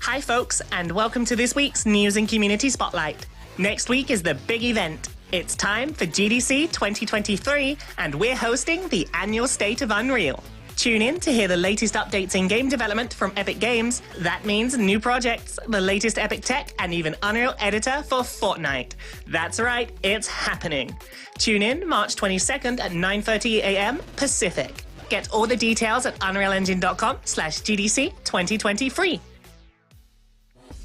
Hi folks, and welcome to this week's News and Community Spotlight. Next week is the big event. It's time for GDC 2023, and we're hosting the annual State of Unreal. Tune in to hear the latest updates in game development from Epic Games. That means new projects, the latest Epic tech, and even Unreal Editor for Fortnite. That's right, it's happening. Tune in March 22nd at 9:30 a.m. Pacific. Get all the details at unrealengine.com/GDC 2023.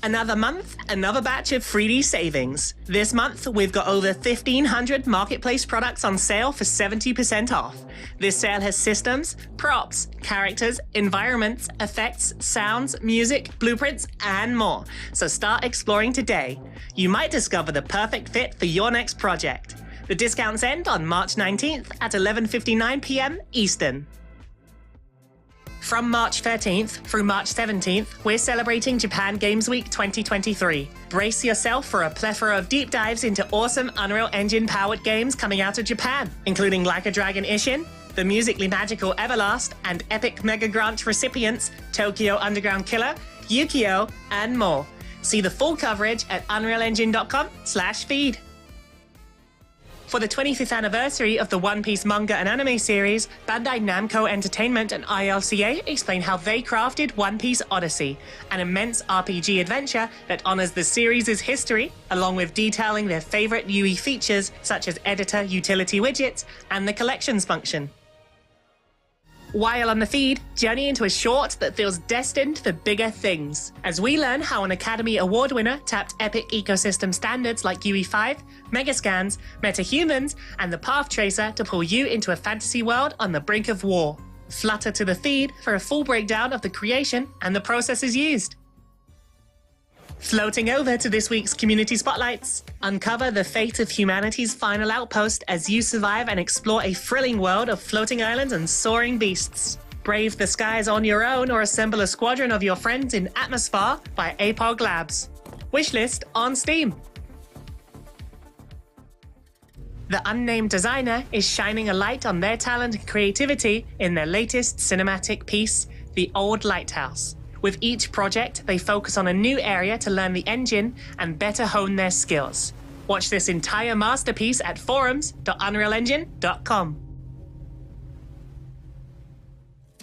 Another month, another batch of 3D savings. This month, we've got over 1,500 marketplace products on sale for 70% off. This sale has systems, props, characters, environments, effects, sounds, music, blueprints, and more. So start exploring today. You might discover the perfect fit for your next project. The discounts end on March 19th at 11:59 p.m. Eastern. From March 13th through March 17th, we're celebrating Japan Games Week 2023. Brace yourself for a plethora of deep dives into awesome Unreal Engine-powered games coming out of Japan, including Like a Dragon Ishin, the musically magical Everlast, and epic Mega Grant recipients Tokyo Underground Killer, Yukio, and more. See the full coverage at unrealengine.com/feed. For the 25th anniversary of the One Piece manga and anime series, Bandai Namco Entertainment and ILCA explain how they crafted One Piece Odyssey, an immense RPG adventure that honors the series' history, along with detailing their favorite UE features such as editor utility widgets and the collections function. While on the feed, journey into a short that feels destined for bigger things, as we learn how an Academy Award winner tapped epic ecosystem standards like UE5, Megascans, MetaHumans, and the Path Tracer to pull you into a fantasy world on the brink of war. Flutter to the feed for a full breakdown of the creation and the processes used. Floating over to this week's Community Spotlights, uncover the fate of humanity's final outpost as you survive and explore a thrilling world of floating islands and soaring beasts. Brave the skies on your own or assemble a squadron of your friends in Atmosphere by APOG Labs. Wishlist on Steam. The unnamed designer is shining a light on their talent and creativity in their latest cinematic piece, The Old Lighthouse. With each project, they focus on a new area to learn the engine and better hone their skills. Watch this entire masterpiece at forums.unrealengine.com.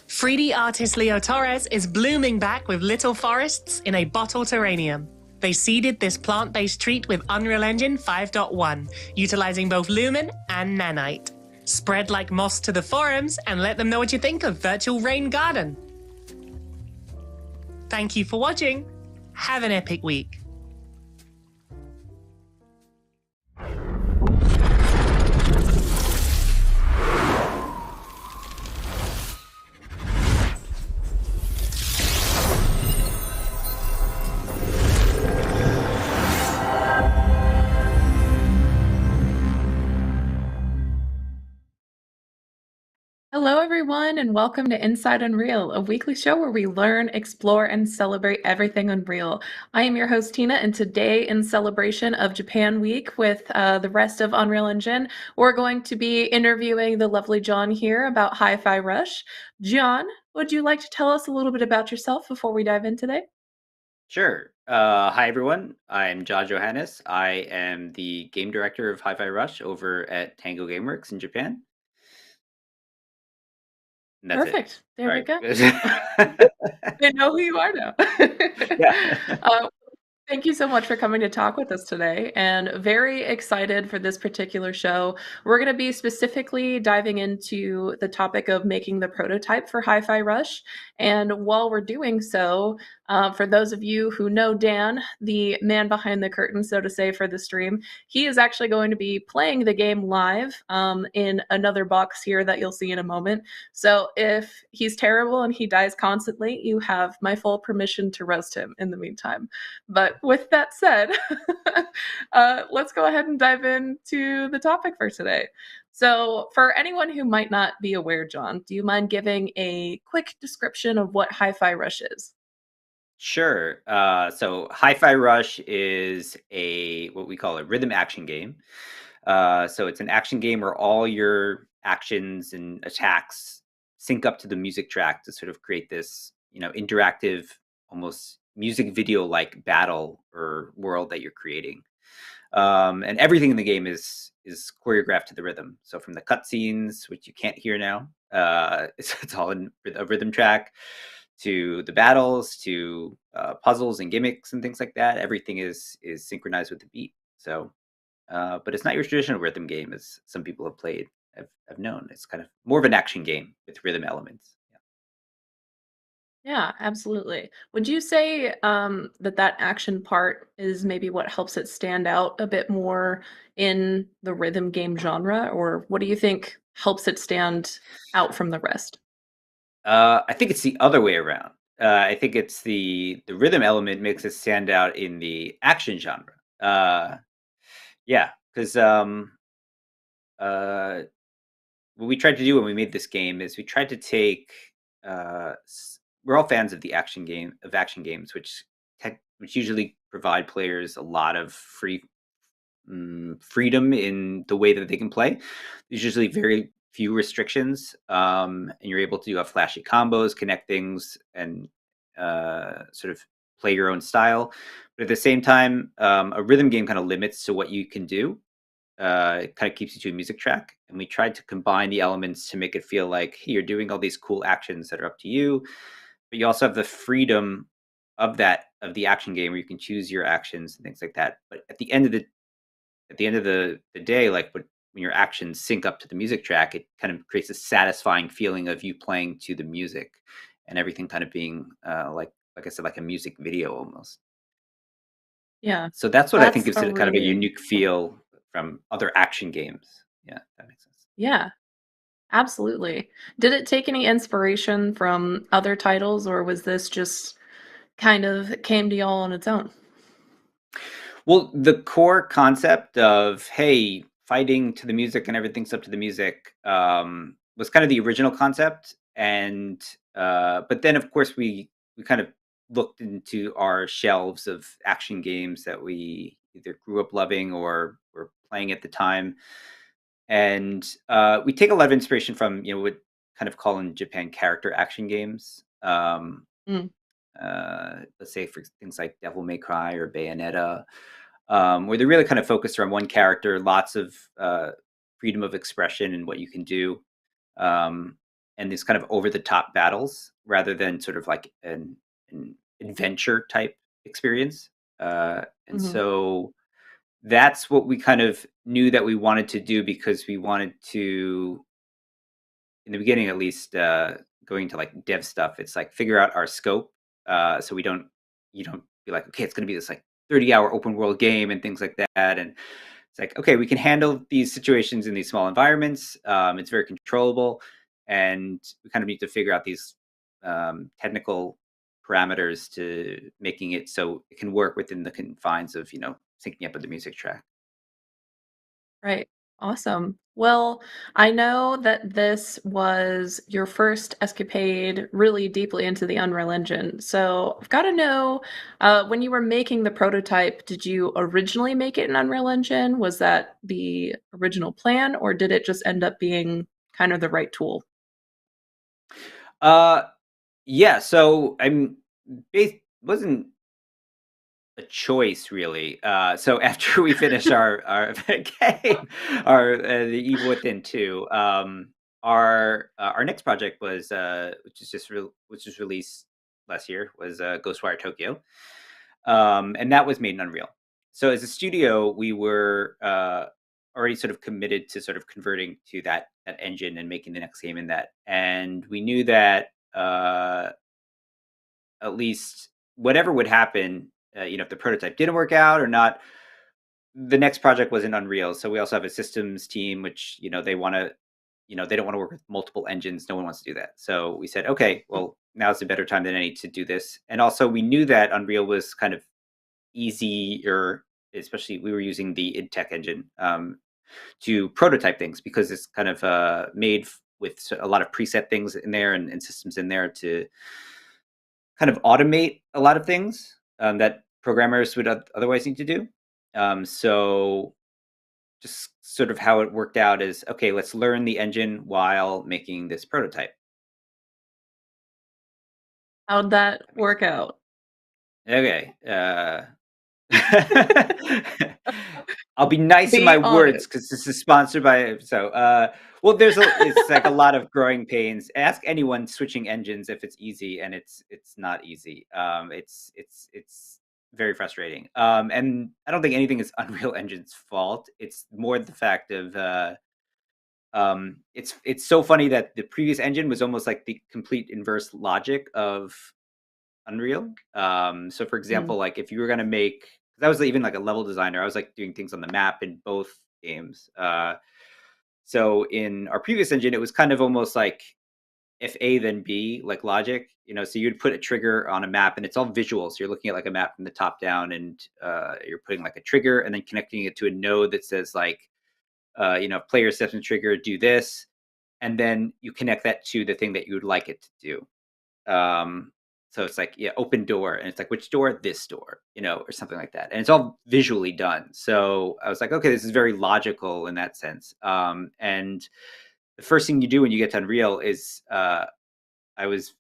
3D artist Leo Torres is blooming back with Little Forests in a Bottle Terranium. They seeded this plant-based treat with Unreal Engine 5.1, utilizing both Lumen and Nanite. Spread like moss to the forums and let them know what you think of Virtual Rain Garden. Thank you for watching. Have an epic week. Hello, everyone, and welcome to Inside Unreal, a weekly show where we learn, explore, and celebrate everything Unreal. I am your host, Tina, and today, in celebration of Japan Week with the rest of Unreal Engine, we're going to be interviewing the lovely John here about Hi-Fi Rush. John, would you like to tell us a little bit about yourself before we dive in today? Sure. Hi, everyone. I'm John Johannes. I am the game director of Hi-Fi Rush over at Tango Gameworks in Japan. And that's Perfect. There we Right. go. They know who you are now. Yeah. Thank you so much for coming to talk with us today, and very excited for this particular show. We're going to be specifically diving into the topic of making the prototype for Hi-Fi Rush, and while we're doing so, for those of you who know Dan, the man behind the curtain, so to say, for the stream, he is actually going to be playing the game live in another box here that you'll see in a moment. So if he's terrible and he dies constantly, you have my full permission to roast him in the meantime. But with that said, let's go ahead and dive into the topic for today. So for anyone who might not be aware, John, do you mind giving a quick description of what Hi-Fi Rush is? Sure. So Hi-Fi Rush is what we call a rhythm action game. So it's an action game where all your actions and attacks sync up to the music track to sort of create this, interactive, almost music video like battle or world that you're creating. And everything in the game is choreographed to the rhythm. So from the cutscenes, which you can't hear now, it's all in a rhythm track, to the battles, to puzzles and gimmicks and things like that. Everything is synchronized with the beat. So, but it's not your traditional rhythm game, as some people have played. I've known it's kind of more of an action game with rhythm elements. Yeah. Yeah, absolutely. Would you say that that action part is maybe what helps it stand out a bit more in the rhythm game genre, or what do you think helps it stand out from the rest? I think it's the other way around. I think it's the rhythm element makes it stand out in the action genre. Yeah, because uh, what we tried to do when we made this game is we tried to take. We're all fans of the action games, which usually provide players a lot of freedom in the way that they can play. There's usually very few restrictions, and you're able to have flashy combos, connect things, and sort of play your own style. But at the same time, a rhythm game kind of limits to what you can do. It kind of keeps you to a music track, and we tried to combine the elements to make it feel like, hey, you're doing all these cool actions that are up to you, but you also have the freedom of the action game where you can choose your actions and things like that. But at the end of the day, like when your actions sync up to the music track, it kind of creates a satisfying feeling of you playing to the music and everything kind of being like I said, like a music video almost. Yeah, So that's what I think that's gives a it kind of a really unique feel from other action games. Yeah, that makes sense. yeah, absolutely. Did it take any inspiration from other titles, or was this just kind of came to y'all on its own? Well, the core concept of, hey, fighting to the music and everything's up to the music, was kind of the original concept. And but then of course we kind of looked into our shelves of action games that we either grew up loving or were playing at the time. And we take a lot of inspiration from, what kind of call in Japan character action games. Mm, Let's say for things like Devil May Cry or Bayonetta, where they're really kind of focused around one character, lots of freedom of expression and what you can do, um, and these kind of over the top battles rather than sort of like an adventure type experience. And mhm. so that's what we kind of knew that we wanted to do, because we wanted to, in the beginning at least, going to like dev stuff, it's like figure out our scope, so we don't you don't be like, okay, it's going to be this like 30-hour open world game and things like that. And it's like, okay, we can handle these situations in these small environments. It's very controllable, and we kind of need to figure out these technical parameters to making it so it can work within the confines of syncing up with the music track. Right. Awesome. Well, I know that this was your first escapade really deeply into the Unreal Engine. So I've got to know, when you were making the prototype, did you originally make it in Unreal Engine? Was that the original plan, or did it just end up being kind of the right tool? uh yeah, so I'm based wasn't a choice really. So after we finished our game, the Evil Within 2, our next project was which was released last year, was Ghostwire Tokyo, and that was made in Unreal. So as a studio, we were already sort of committed to sort of converting to that engine and making the next game in that, and we knew that. At least whatever would happen, if the prototype didn't work out or not, the next project was in Unreal. So we also have a systems team, which they don't want to work with multiple engines. No one wants to do that. So we said, okay, well, now's a better time than any to do this. And also, we knew that Unreal was kind of easier, especially we were using the IdTech engine, to prototype things, because it's kind of made with a lot of preset things in there, and systems in there to kind of automate a lot of things that programmers would otherwise need to do. So just sort of how it worked out is, okay, let's learn the engine while making this prototype. How'd that That makes work out? Okay. I'll be nice in my Be words honest. because this is sponsored by. Well, it's like a lot of growing pains. Ask anyone switching engines if it's easy, and it's not easy. It's very frustrating. And I don't think anything is Unreal Engine's fault. It's more the fact of it's so funny that the previous engine was almost like the complete inverse logic of Unreal. So for Mm, example, like if you were gonna make, 'cause I was even like a level designer, I was like doing things on the map in both games. So in our previous engine, it was kind of almost like if A then B, like logic. So you'd put a trigger on a map, and it's all visual. So you're looking at like a map from the top down, and you're putting like a trigger, and then connecting it to a node that says like, if player steps in trigger, do this, and then you connect that to the thing that you would like it to do. So it's like, yeah, open door. And it's like, which door? This door, or something like that. And it's all visually done. So I was like, okay, this is very logical in that sense. And the first thing you do when you get to Unreal is I was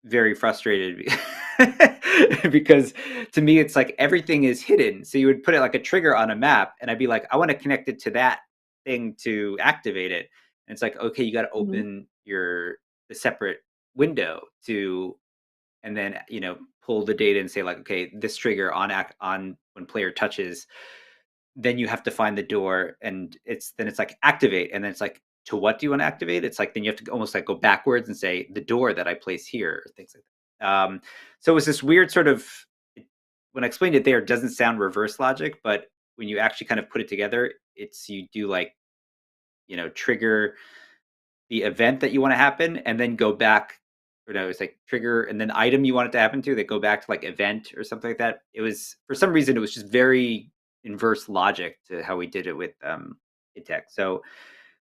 very frustrated because to me, it's like everything is hidden. So you would put it like a trigger on a map, and I'd be like, I want to connect it to that thing to activate it. And it's like, okay, you got to mhm, open the separate window to, and then pull the data and say like, okay, this trigger on when player touches, then you have to find the door, and it's like activate, and then it's like, to what do you want to activate? It's like then you have to almost like go backwards and say the door that I place here, or things like that. So it was this weird sort of, when I explained it there, it doesn't sound reverse logic, but when you actually kind of put it together, it's you do like, trigger the event that you want to happen, and then go back. Or no, it's like trigger and then item you want it to happen to. They go back to like event or something like that. It was, for some reason, it was just very inverse logic to how we did it with Intech. So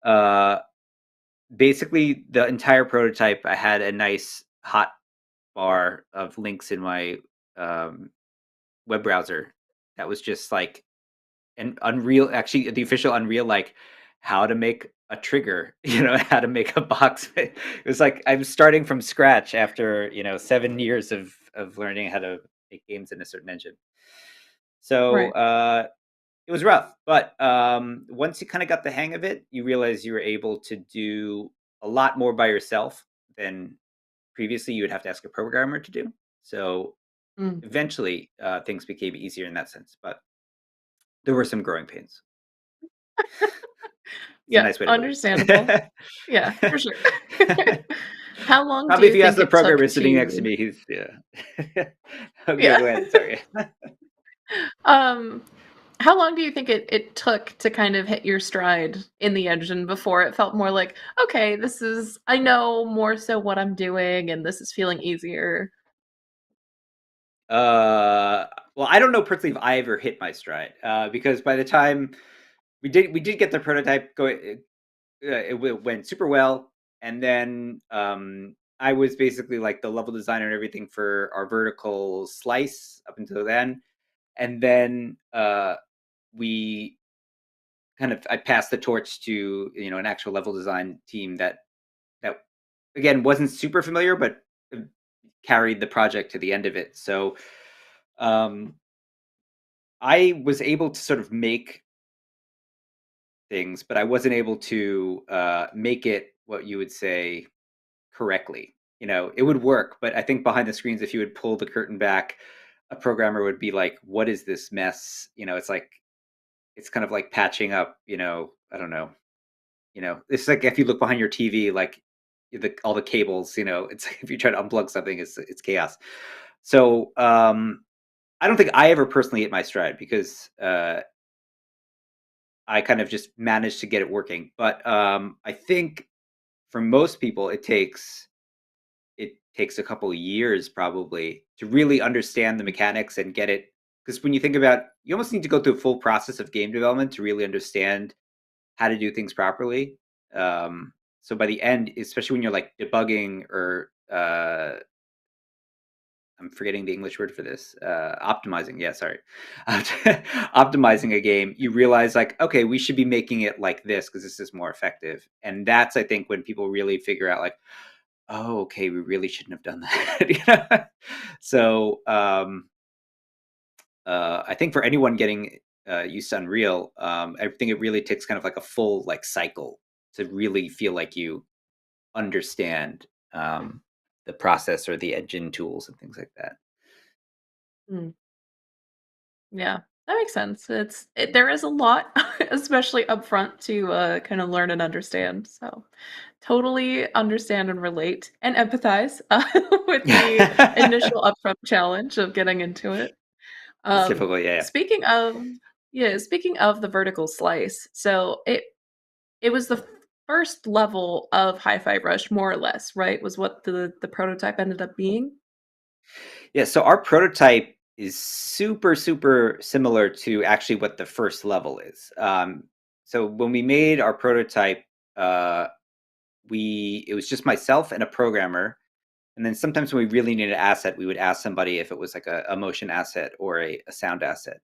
uh, basically, the entire prototype, I had a nice hot bar of links in my um, web browser that was just like and Unreal, actually the official Unreal, like how to make a trigger, how to make a box. It was like I'm starting from scratch after 7 years of learning how to make games in a certain engine. So right. it was rough, but once you kind of got the hang of it, you realize you were able to do a lot more by yourself than previously you would have to ask a programmer to do. So Mm. eventually things became easier in that sense, but there were some growing pains. It's a Yeah, nice way to put understandable. it. Yeah, for sure. How long do Probably if you you ask think the it took programmer sitting next to to me, he's yeah. Okay, yeah. go ahead, sorry. Um, how long do you think it took to kind of hit your stride in the engine before it felt more like, "Okay, this is I know more so what I'm doing, and this is feeling easier?" Uh, well, I don't know personally if I ever hit my stride, because by the time we did get the prototype going, went super well, and then I was basically like the level designer and everything for our vertical slice up until then, and then we I passed the torch to an actual level design team that again wasn't super familiar, but uh, carried the project to the end of it. So um, I was able to sort of make things, but I wasn't able to make it what you would say correctly. It would work, but I think behind the screens, if you would pull the curtain back, a programmer would be like, "What is this mess?" It's like it's kind of like patching up. I don't know. It's like if you look behind your TV, like all the cables. It's like if you try to unplug something, it's chaos. So I don't think I ever personally hit my stride because I kind of just managed to get it working. But I think for most people, it takes a couple of years probably to really understand the mechanics and get it. Because when you think about, you almost need to go through a full process of game development to really understand how to do things properly. So by the end, especially when you're like debugging or I'm forgetting the English word for this, optimizing. Yeah, sorry, optimizing a game. You realize like, okay, we should be making it like this because this is more effective. And that's I think when people really figure out like, oh, okay, we really shouldn't have done that. So I think for anyone getting used to Unreal, I think it really takes kind of like a full like cycle to really feel like you understand the process or the engine tools and things like that. Mm, yeah, that makes sense. There is a lot, especially upfront to kind of learn and understand. So totally understand and relate and empathize with the initial upfront challenge of getting into it. It's Um, difficult, yeah. speaking of yeah, speaking of the vertical slice, so it was the first level of Hi-Fi Rush, more or less, right? Was what the prototype ended up being? Yeah, so our prototype is super, super similar to actually what the first level is. So when we made our prototype, uh, it was just myself and a programmer. And then sometimes when we really needed an asset, we would ask somebody if it was like a motion asset or a sound asset.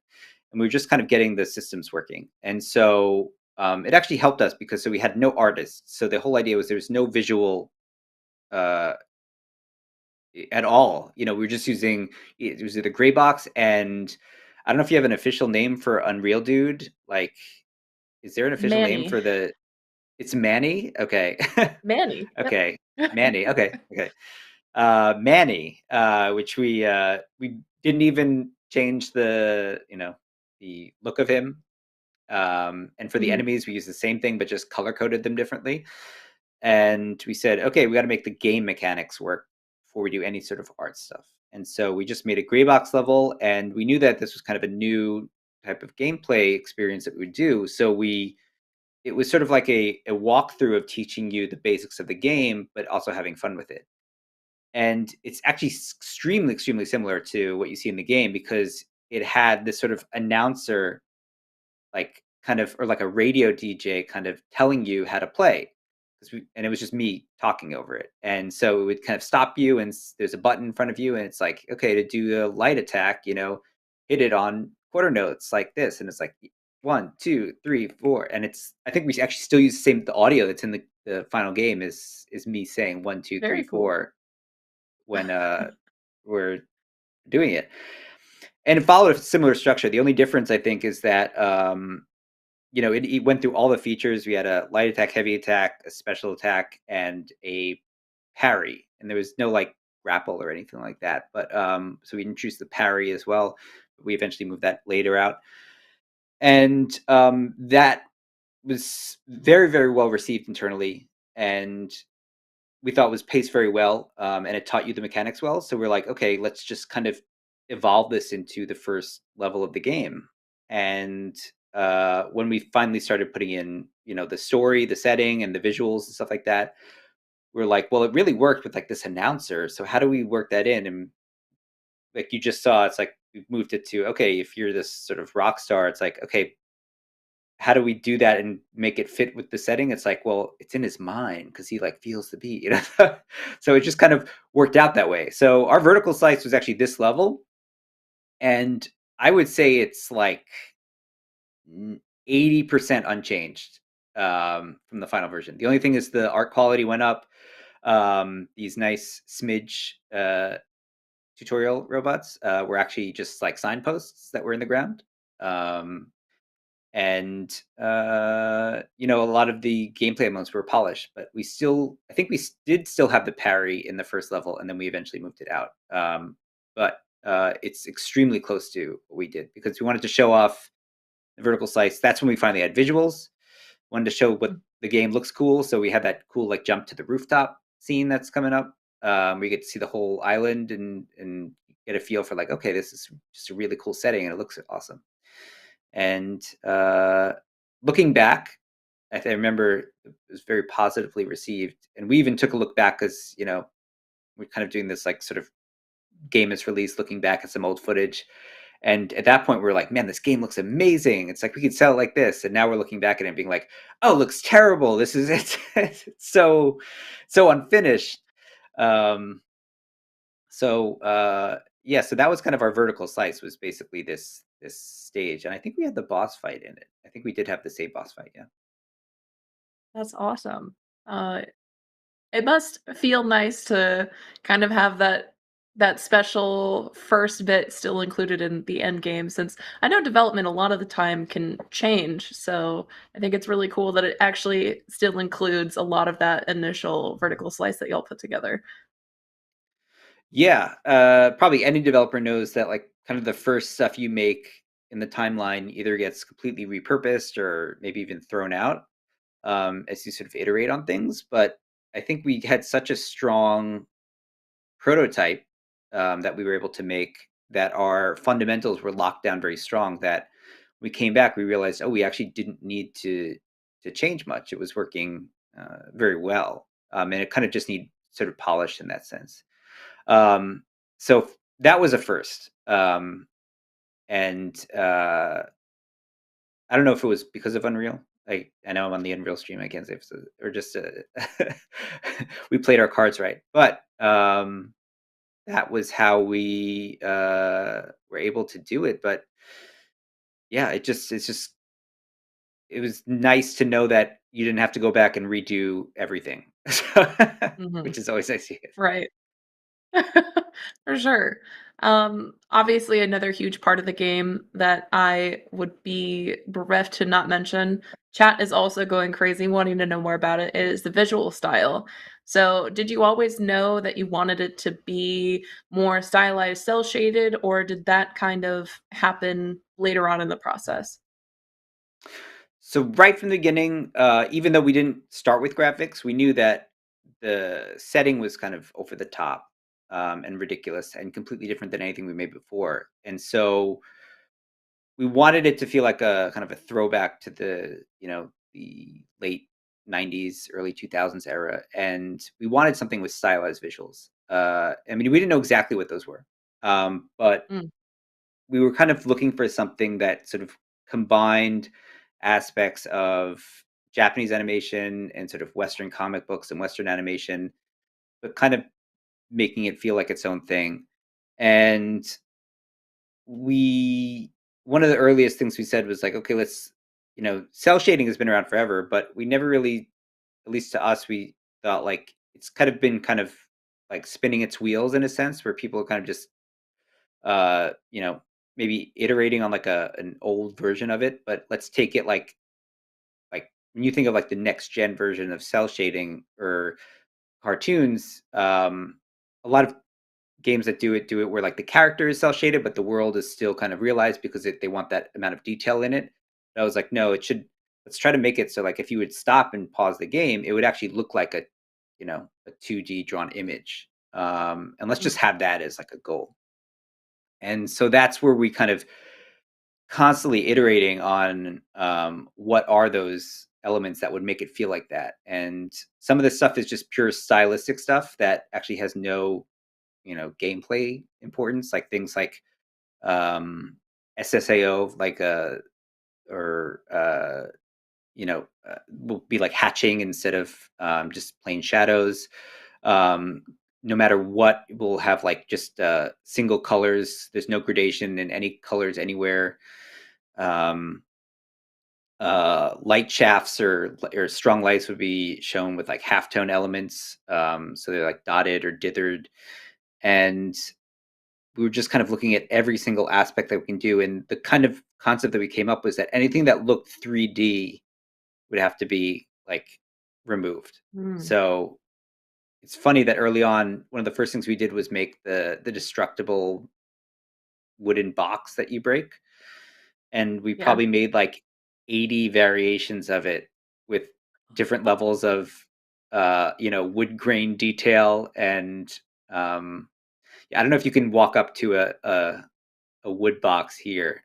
And we were just kind of getting the systems working. And so it actually helped us because so we had no artists. So the whole idea was there was no visual uh, at all. You know, we were just using it was the gray box, and I don't know if you have an official name for Unreal Dude. Like, is there an official name Manny. for the? It's Manny. Okay, Manny. Yep. okay, Manny. Okay, okay. Manny, which we didn't even change the the look of him. And for the Mhm. enemies, we used the same thing, but just color coded them differently. And we said, okay, we got to make the game mechanics work before we do any sort of art stuff. And so we just made a gray box level, and we knew that this was kind of a new type of gameplay experience that we would do. So it was sort of like a walkthrough of teaching you the basics of the game, but also having fun with it. And it's actually extremely, extremely similar to what you see in the game because it had this sort of announcer, like kind of, or like a radio DJ kind of telling you how to play. And it was just me talking over it. And so it would kind of stop you, and there's a button in front of you, and it's like, okay, to do a light attack, hit it on quarter notes like this. And it's like 1, 2, 3, 4. And I think we actually still use the audio that's in the final game is me saying one, two, three, Very cool. four when we're doing it. And it followed a similar structure. The only difference I think is that it went through all the features. We had a light attack, heavy attack, a special attack, and a parry. And there was no like grapple or anything like that. But so we introduced the parry as well. We eventually moved that later out. And that was very, very well received internally. And we thought was paced very well, and it taught you the mechanics well. So we're like, okay, let's just kind of evolve this into the first level of the game. And when we finally started putting in, the story, the setting, and the visuals and stuff like that, we're like, well, it really worked with like this announcer. So how do we work that in? And like you just saw, it's like we moved it to okay, if you're this sort of rock star, it's like okay, how do we do that and make it fit with the setting? It's like, well, it's in his mind because he like feels the beat. So it just kind of worked out that way. So our vertical slice was actually this level, and I would say it's like 80% unchanged from the final version. The only thing is the art quality went up. These nice smidge tutorial robots were actually just like signposts that were in the ground. Um, and a lot of the gameplay elements were polished, but I think we did still have the parry in the first level, and then we eventually moved it out. But it's extremely close to what we did because we wanted to show off the vertical slice. That's when we finally had visuals. Wanted to show what the game looks cool, so we had that cool like jump to the rooftop scene that's coming up. We get to see the whole island and get a feel for like, okay, this is just a really cool setting and it looks awesome. And looking back, I remember it was very positively received. And we even took a look back because, we're kind of doing this like sort of game is released, looking back at some old footage. And at that point, we are like, man, this game looks amazing. It's like we could sell it like this. And now we're looking back at it and being like, oh, it looks terrible. This is it. It's so unfinished. Um, yeah, so that was kind of our vertical slice was basically this stage, and I think we had the boss fight in it. I think we did have the save boss fight, yeah. That's awesome. Uh, it must feel nice to kind of have that that special first bit still included in the end game, since I know development a lot of the time can change. So I think it's really cool that it actually still includes a lot of that initial vertical slice that y'all put together. Yeah, probably any developer knows that like kind of the first stuff you make in the timeline either gets completely repurposed or maybe even thrown out as you sort of iterate on things. But I think we had such a strong prototype that we were able to make that our fundamentals were locked down very strong that we came back, we realized, oh, we actually didn't need to change much. It was working very well, and it kind of just need sort of polish in that sense. Um, so that was a first. And I don't know if it was because of Unreal. I know I'm on the Unreal stream. I can't say if it's or just we played our cards right, but that was how we were able to do it. But yeah, it was nice to know that you didn't have to go back and redo everything, Mhm. which is always nice to hear. Right. For sure. Obviously, another huge part of the game that I would be bereft to not mention, chat is also going crazy wanting to know more about it, is the visual style. So, did you always know that you wanted it to be more stylized, cell shaded, or did that kind of happen later on in the process? So right from the beginning, even though we didn't start with graphics, we knew that the setting was kind of over the top and ridiculous and completely different than anything we made before. And so we wanted it to feel like a kind of a throwback to the late 90s, early 2000s era. And we wanted something with stylized visuals. I mean, we didn't know exactly what those were, but Mm, we were kind of looking for something that sort of combined aspects of Japanese animation and sort of Western comic books and Western animation, but kind of making it feel like its own thing. And we, one of the earliest things we said was like, okay, cell shading has been around forever, but we never really, at least to us, we thought like it's kind of been kind of like spinning its wheels in a sense where people kind of just uh, you know, maybe iterating on like an old version of it, but let's take it like when you think of like the next gen version of cell shading or cartoons, a lot of games that do it where like the character is cell shaded, but the world is still kind of realized because they want that amount of detail in it. But I was like, no, it should. Let's try to make it so like if you would stop and pause the game, it would actually look like a 2D drawn image. And let's mm, just have that as like a goal. And so that's where we kind of constantly iterating on what are those elements that would make it feel like that. And some of this stuff is just pure stylistic stuff that actually has no, gameplay importance, like things like um, SSAO, like or will be like hatching instead of just plain shadows. Um, no matter what, we'll have like just single colors. There's no gradation in any colors anywhere. Um, Light shafts or strong lights would be shown with like halftone elements, so they're like dotted or dithered, and we were just kind of looking at every single aspect that we can do. And the kind of concept that we came up was that anything that looked 3D would have to be like removed. mm. So it's funny that early on, one of the first things we did was make the destructible wooden box that you break, and we Yeah. probably made like 80 variations of it with different levels of wood grain detail. And yeah, I don't know if you can walk up to a wood box here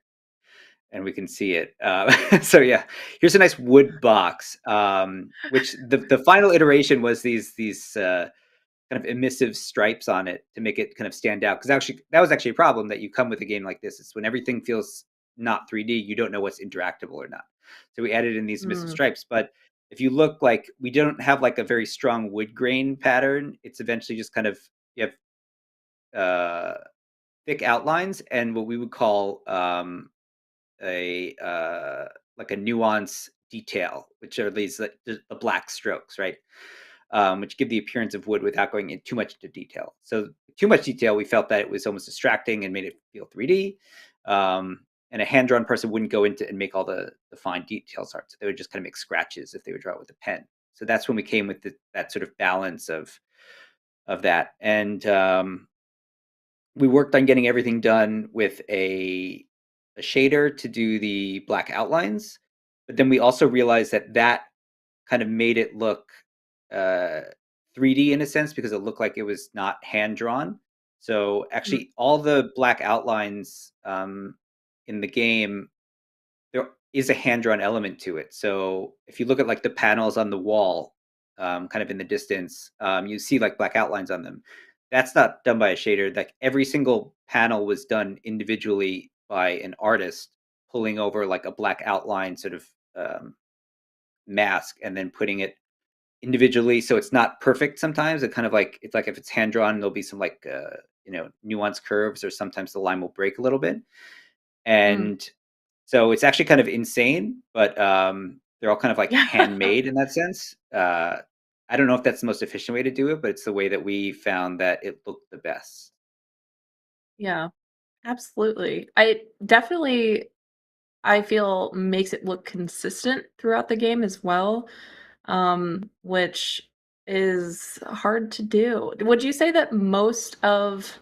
and we can see it. So yeah, here's a nice wood box, which the final iteration was these kind of emissive stripes on it to make it kind of stand out. Because actually, that was actually a problem that you come with a game like this. It's when everything feels not 3D, you don't know what's interactable or not. So we added in these emissive Mm, stripes. But if you look, like we don't have like a very strong wood grain pattern. It's eventually just kind of you have thick outlines and what we would call a like a nuance detail, which are these like, the black strokes, right? Which give the appearance of wood without going in too much into detail. So the too much detail, we felt that it was almost distracting and made it feel 3D. And a hand-drawn person wouldn't go into and make all the fine details art. So they would just kind of make scratches if they would draw it with a pen. So that's when we came with that sort of balance of that. And we worked on getting everything done with a shader to do the black outlines. But then we also realized that kind of made it look 3D in a sense, because it looked like it was not hand drawn. So actually, all the black outlines in the game, there is a hand drawn element to it. So if you look at like the panels on the wall, kind of in the distance, you see like black outlines on them. That's not done by a shader. Like every single panel was done individually by an artist, pulling over like a black outline sort of mask and then putting it individually, so it's not perfect. Sometimes it kind of like, it's like if it's hand drawn, there'll be some like nuanced curves, or sometimes the line will break a little bit. And so it's actually kind of insane, but they're all kind of like handmade in that sense. I don't know if that's the most efficient way to do it, but it's the way that we found that it looked the best. Yeah, absolutely. I definitely, I feel, makes it look consistent throughout the game as well, which is hard to do. Would you say that most of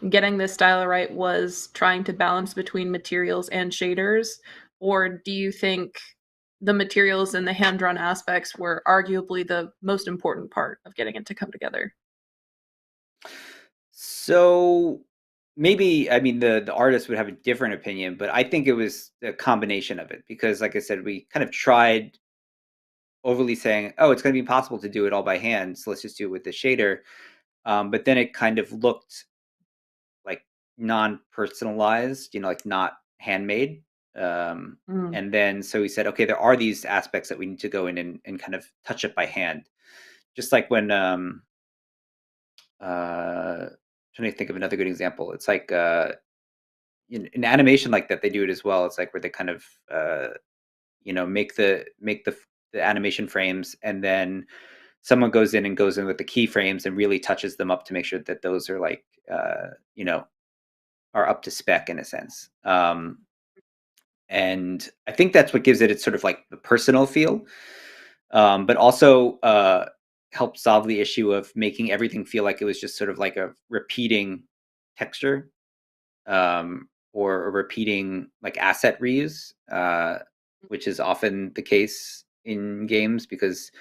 getting this style right was trying to balance between materials and shaders, or do you think the materials and the hand-drawn aspects were arguably the most important part of getting it to come together? So maybe, I mean, the artist would have a different opinion, but I think it was a combination of it, because like I said, we kind of tried overly saying, oh, it's going to be impossible to do it all by hand, so let's just do it with the shader. But then it kind of looked like non-personalized, like not handmade. And then so we said, okay, there are these aspects that we need to go in and kind of touch it by hand. Just like when trying to think of another good example. It's like in animation like that, they do it as well. It's like where they kind of make the animation frames, and then someone goes in with the keyframes and really touches them up to make sure that those are like are up to spec in a sense. And I think that's what gives it its sort of like the personal feel, but also help solve the issue of making everything feel like it was just sort of like a repeating texture, or a repeating like asset reuse, which is often the case in games, because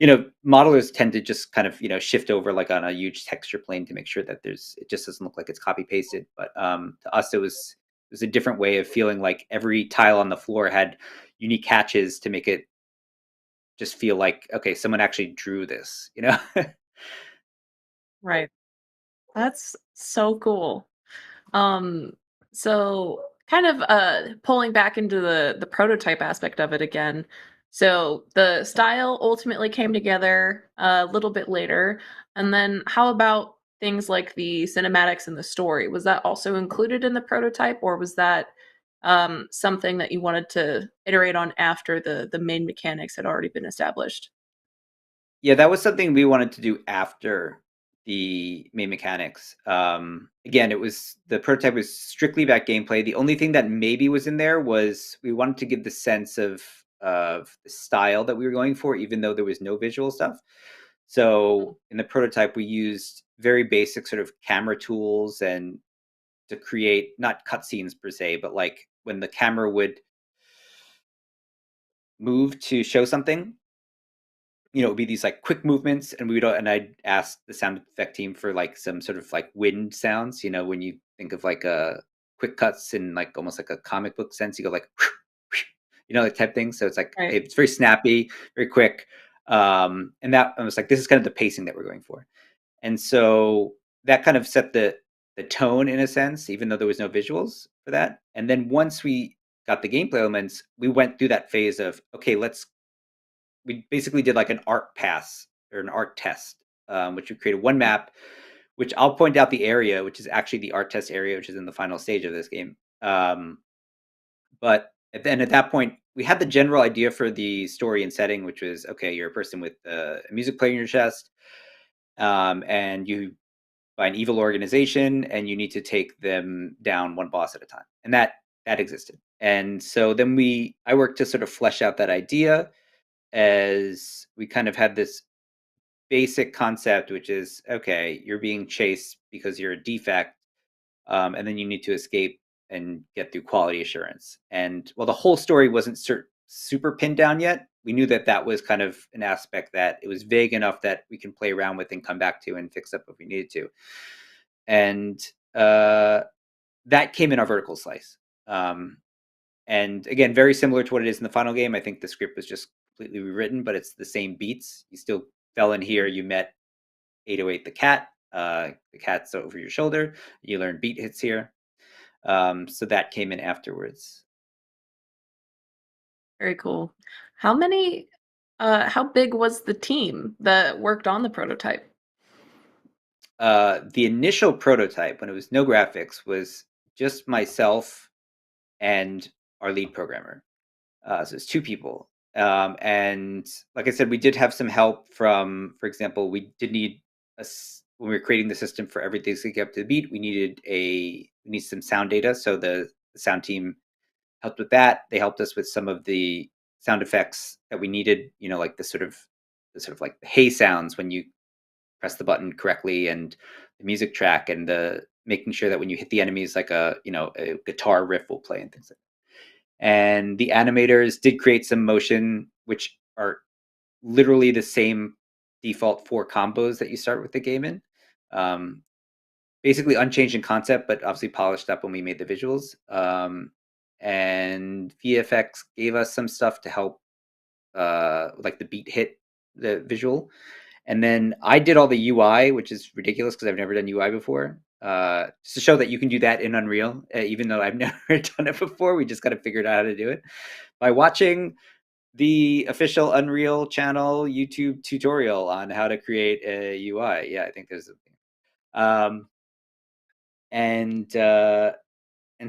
modelers tend to just kind of shift over like on a huge texture plane to make sure that it just doesn't look like it's copy pasted. But to us, it was a different way of feeling like every tile on the floor had unique hatches to make it just feel like, okay, someone actually drew this. Right. That's so cool. Um, so kind of pulling back into the prototype aspect of it again. So the style ultimately came together a little bit later, and then how about things like the cinematics and the story? Was that also included in the prototype, or was that something that you wanted to iterate on after the main mechanics had already been established? Yeah, that was something we wanted to do after the main mechanics. Again, the prototype was strictly about gameplay. The only thing that maybe was in there was we wanted to give the sense of the style that we were going for, even though there was no visual stuff. So in the prototype, we used very basic sort of camera tools and to create not cutscenes per se, but like when the camera would move to show something, it would be these like quick movements, and I'd ask the sound effect team for like some sort of like wind sounds. When you think of like quick cuts in like almost like a comic book sense, you go like, like type thing. So it's like Right. it's very snappy, very quick, and that I was like, this is kind of the pacing that we're going for, and so that kind of set the tone in a sense, even though there was no visuals for that. And then once we got the gameplay elements, we went through that phase of, okay, we basically did like an art pass or an art test, which we created one map, which I'll point out the area, which is actually the art test area, which is in the final stage of this game. But then at that point, we had the general idea for the story and setting, which was, okay, you're a person with a music player in your chest, and you by an evil organization, and you need to take them down one boss at a time. And that existed. And so then I worked to sort of flesh out that idea, as we kind of had this basic concept, which is, okay, you're being chased because you're a defect, and then you need to escape and get through quality assurance. And while the whole story wasn't super pinned down yet, we knew that that was kind of an aspect that it was vague enough that we can play around with and come back to and fix up if we needed to. And that came in our vertical slice. And again, very similar to what it is in the final game. I think the script was just completely rewritten, but it's the same beats. You still fell in here. You met 808 the cat. The cat's over your shoulder. You learn beat hits here. So that came in afterwards. Very cool. How big was the team that worked on the prototype? The initial prototype, when it was no graphics, was just myself and our lead programmer. So it's 2 people. And like I said, we did have some help from, for example, we did need when we were creating the system for everything to get up to the beat, we need some sound data. So the sound team helped with that. They helped us with some of the sound effects that we needed, like the sort of like the hey sounds when you press the button correctly, and the music track, and the making sure that when you hit the enemies, like a guitar riff will play and things like that. And the animators did create some motion, which are literally the same default 4 combos that you start with the game in. Basically unchanged in concept, but obviously polished up when we made the visuals. And VFX gave us some stuff to help, like the beat hit, the visual. And then I did all the UI, which is ridiculous because I've never done UI before. Just to show that you can do that in Unreal, even though I've never done it before. We just got to figure out how to do it by watching the official Unreal channel YouTube tutorial on how to create a UI. Yeah, I think there's a and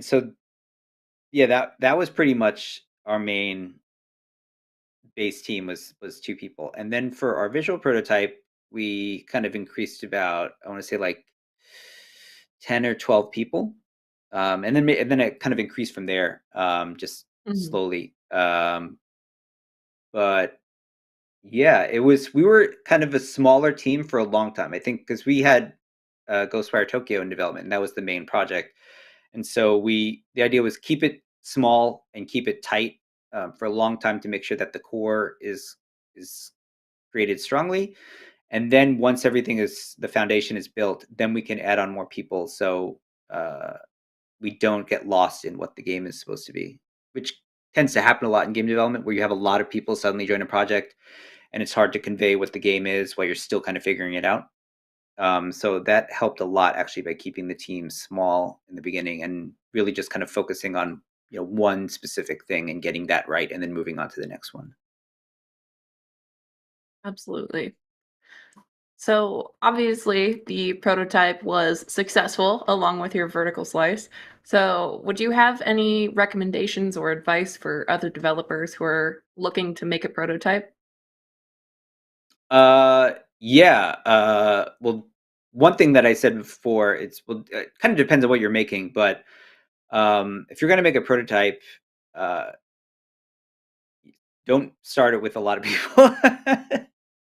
so yeah, that was pretty much our main base team was 2 people. And then for our visual prototype, we kind of increased about, I want to say, like 10 or 12 people. And then it kind of increased from there, just slowly. But yeah, we were kind of a smaller team for a long time, I think, because we had Ghostwire Tokyo in development, and that was the main project. And so the idea was keep it small and keep it tight for a long time to make sure that the core is created strongly. And then once the foundation is built, then we can add on more people. So we don't get lost in what the game is supposed to be, which tends to happen a lot in game development, where you have a lot of people suddenly join a project and it's hard to convey what the game is while you're still kind of figuring it out. So that helped a lot, actually, by keeping the team small in the beginning and really just kind of focusing on one specific thing and getting that right, and then moving on to the next one. Absolutely. So obviously the prototype was successful along with your vertical slice. So would you have any recommendations or advice for other developers who are looking to make a prototype? Yeah. Well, one thing that I said before, it kind of depends on what you're making, but if you're going to make a prototype, don't start it with a lot of people.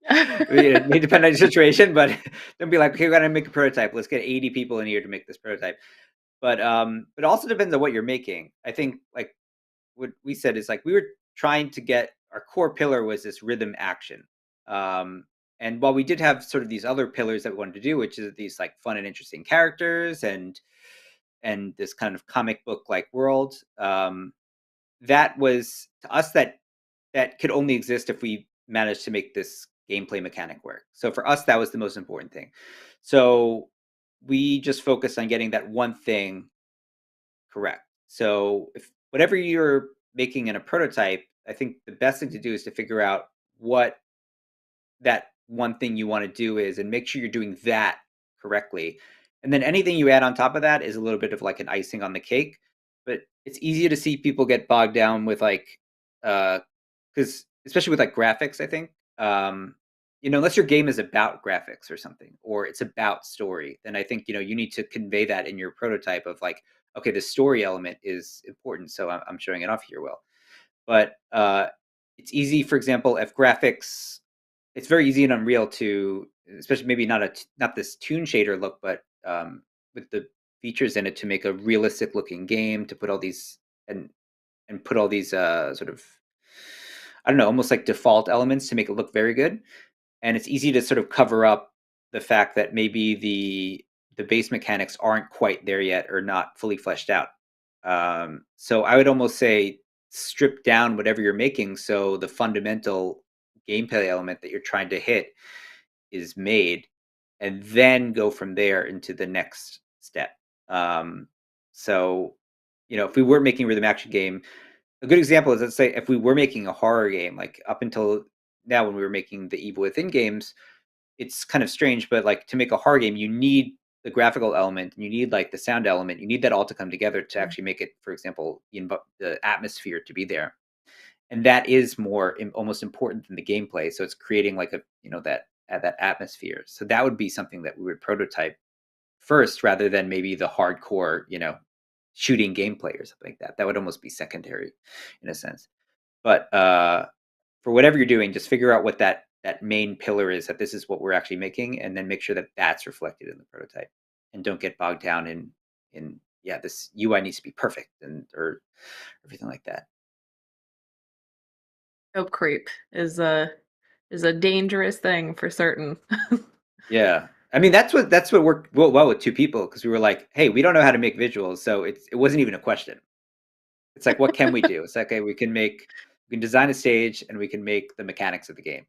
It may depend on the situation, but don't be like, okay, we're going to make a prototype. Let's get 80 people in here to make this prototype. But it also depends on what you're making. I think, like what we said, is like we were trying to get, our core pillar was this rhythm action. And while we did have sort of these other pillars that we wanted to do, which is these like fun and interesting characters and this kind of comic book like world, that was, to us, that could only exist if we managed to make this gameplay mechanic work. So for us, that was the most important thing. So we just focused on getting that one thing correct. So if whatever you're making in a prototype, I think the best thing to do is to figure out what that one thing you want to do is, and make sure you're doing that correctly. And then anything you add on top of that is a little bit of like an icing on the cake. But it's easy to see people get bogged down with like, because especially with like graphics, I think, unless your game is about graphics or something, or it's about story, then I think, you need to convey that in your prototype of like, okay, the story element is important, so I'm showing it off here well. But it's easy, for example, if graphics, it's very easy in Unreal to, especially maybe not this toon shader look, but with the features in it to make a realistic looking game, to put all these and put all these sort of, I don't know, almost like default elements to make it look very good. And it's easy to sort of cover up the fact that maybe the base mechanics aren't quite there yet or not fully fleshed out. So I would almost say strip down whatever you're making so the fundamental gameplay element that you're trying to hit is made, and then go from there into the next step. Um, so, if we were making a rhythm action game, a good example is, let's say if we were making a horror game, like up until now when we were making the Evil Within games, it's kind of strange, but like to make a horror game, you need the graphical element, and you need like the sound element. You need that all to come together to Mm. actually make it, for example, the atmosphere to be there. And that is more almost important than the gameplay. So it's creating like that atmosphere. So that would be something that we would prototype first, rather than maybe the hardcore, shooting gameplay or something like that. That would almost be secondary in a sense. But for whatever you're doing, just figure out what that main pillar is, that this is what we're actually making, and then make sure that that's reflected in the prototype, and don't get bogged down in yeah, this UI needs to be perfect, and or everything like that. Scope creep is a dangerous thing for certain. Yeah. I mean, that's what worked well with two people, because we were like, hey, we don't know how to make visuals, so it wasn't even a question. It's like, what can we do? It's like, okay, we can design a stage, and we can make the mechanics of the game.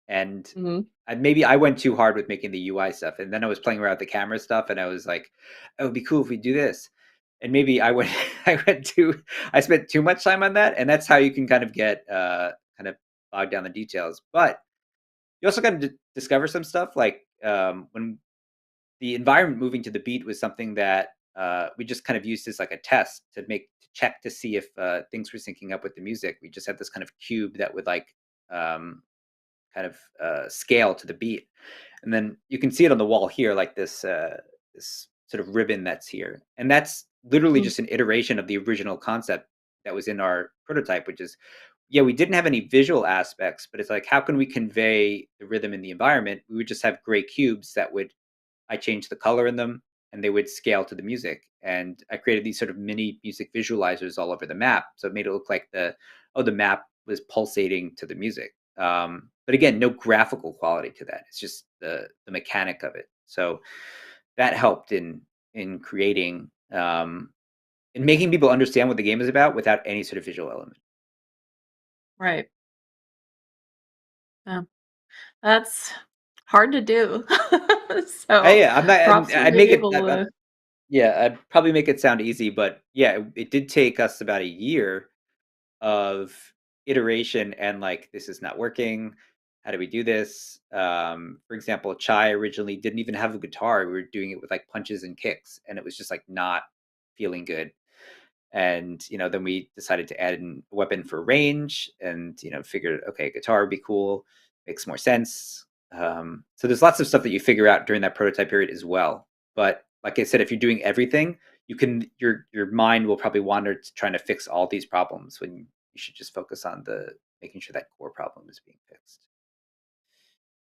And Mhm. maybe I went too hard with making the UI stuff, and then I was playing around with the camera stuff, and I was like, "Oh, it'd be cool if we do this." And maybe I went, I spent too much time on that, and that's how you can kind of get kind of bogged down the details. But you also got to discover some stuff, like when the environment moving to the beat was something that we just kind of used as like a test to check to see if things were syncing up with the music. We just had this kind of cube that would like um, kind of scale to the beat, and then you can see it on the wall here, like this sort of ribbon that's here, and that's literally Mm. just an iteration of the original concept that was in our prototype, which is, yeah, we didn't have any visual aspects, but it's like, how can we convey the rhythm in the environment? We would just have gray cubes that would, I changed the color in them, and they would scale to the music. And I created these sort of mini music visualizers all over the map, so it made it look like the map was pulsating to the music. But again, no graphical quality to that. It's just the mechanic of it. So that helped in creating in making people understand what the game is about without any sort of visual element. Right. Yeah. That's hard to do. So, Yeah, I'm not. props for I'd being make it. able to. Yeah, I'd probably make it sound easy, but yeah, it did take us about a year of iteration, and like, this is not working. How do we do this? For example, Chai originally didn't even have a guitar. We were doing it with like punches and kicks, and it was just like not feeling good. And then we decided to add in a weapon for range, and figured, okay, guitar would be cool, makes more sense. So there's lots of stuff that you figure out during that prototype period as well. But like I said, if you're doing everything, your mind will probably wander to trying to fix all these problems, when you should just focus on the making sure that core problem is being fixed.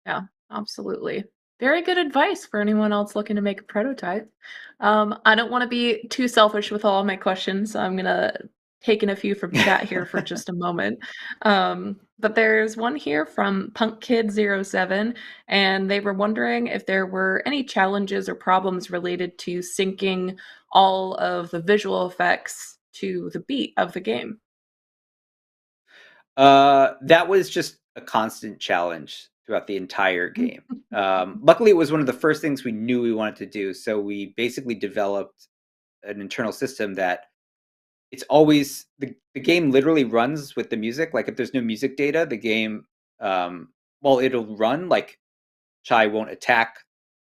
Yeah, absolutely. Very good advice for anyone else looking to make a prototype. I don't want to be too selfish with all my questions, so I'm gonna take in a few from chat here for just a moment. But there's one here from punkkid07, and they were wondering if there were any challenges or problems related to syncing all of the visual effects to the beat of the game. That was just a constant challenge throughout the entire game. Luckily, it was one of the first things we knew we wanted to do. So we basically developed an internal system that it's always the game literally runs with the music. Like, if there's no music data, the game, well, it'll run. Like, Chai won't attack,